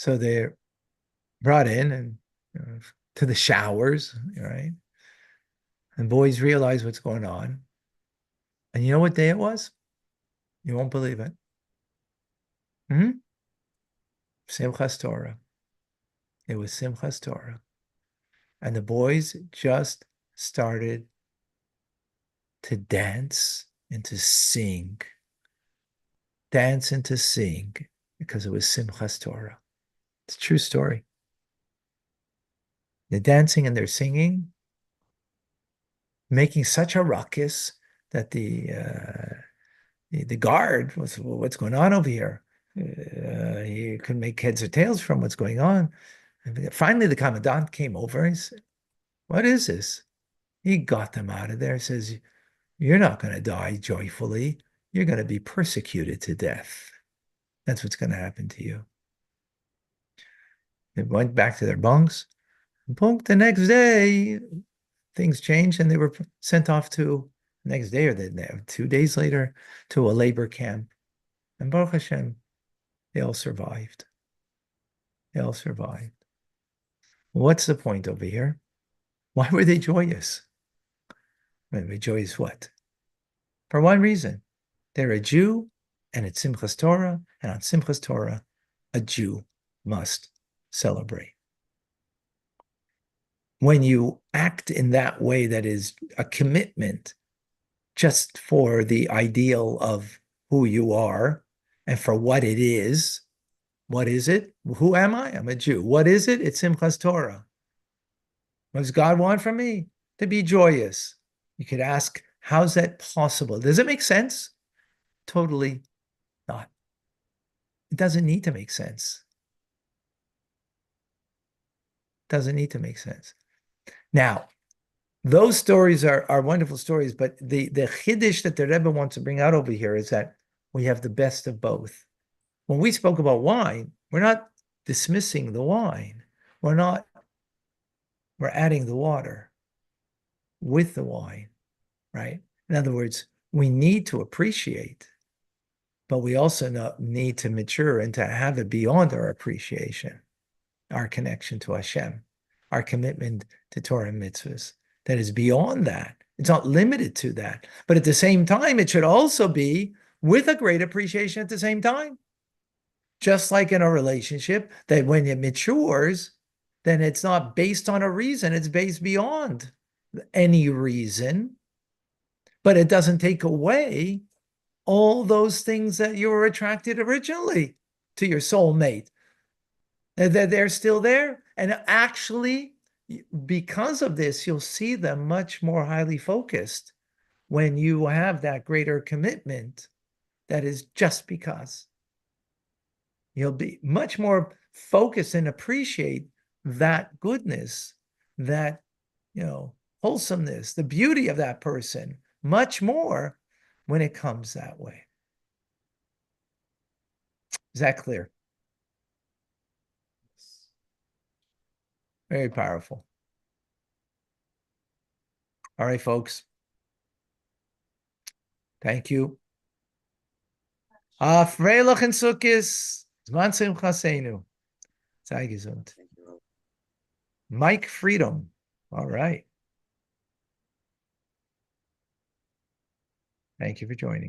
So they're brought in and to the showers, right? And boys realize what's going on. And you know what day it was? You won't believe it. Simchas Torah. It was Simchas Torah. And the boys just started to dance and to sing. Dance and to sing because it was Simchas Torah. It's a true story. They're dancing and they're singing, making such a ruckus that the guard was, well, what's going on over here? He couldn't make heads or tails from what's going on. And finally, the commandant came over and said, what is this? He got them out of there, says, you're not going to die joyfully. You're going to be persecuted to death. That's what's going to happen to you. They went back to their bunks. Boom, the next day, things changed and they were sent off to, the next day or 2 days later, to a labor camp. And Baruch Hashem, they all survived. They all survived. What's the point over here? Why were they joyous? They joyous what? For one reason. They're a Jew, and it's Simchas Torah, and on Simchas Torah, a Jew must celebrate. When you act in that way, that is a commitment just for the ideal of who you are and for what it is. What is it? Who am I? I'm a Jew. What is it? It's Simchas Torah. What does God want from me? To be joyous. You could ask, how's that possible? Does it make sense? Totally not. It doesn't need to make sense. It doesn't need to make sense. Now, those stories are wonderful stories, but the chiddush that the Rebbe wants to bring out over here is that we have the best of both. When we spoke about wine, we're not dismissing the wine. We're adding the water with the wine, right? In other words, we need to appreciate, but we also need to mature and to have it beyond our appreciation, our connection to Hashem, our commitment to Torah and mitzvahs. That is beyond that. It's not limited to that. But at the same time, it should also be with a great appreciation at the same time. Just like in a relationship, that when it matures, then it's not based on a reason, it's based beyond any reason. But it doesn't take away all those things that you were attracted originally to your soulmate. They're still there. And actually, because of this, you'll see them much more highly focused when you have that greater commitment that is just because. You'll be much more focused and appreciate that goodness, that, wholesomeness, the beauty of that person, much more when it comes that way. Is that clear? Very powerful. All right, folks. Thank you. Freilich and Sukkis. Zman Simchaseinu. Sei gesund. Mike Freedom. All right. Thank you for joining.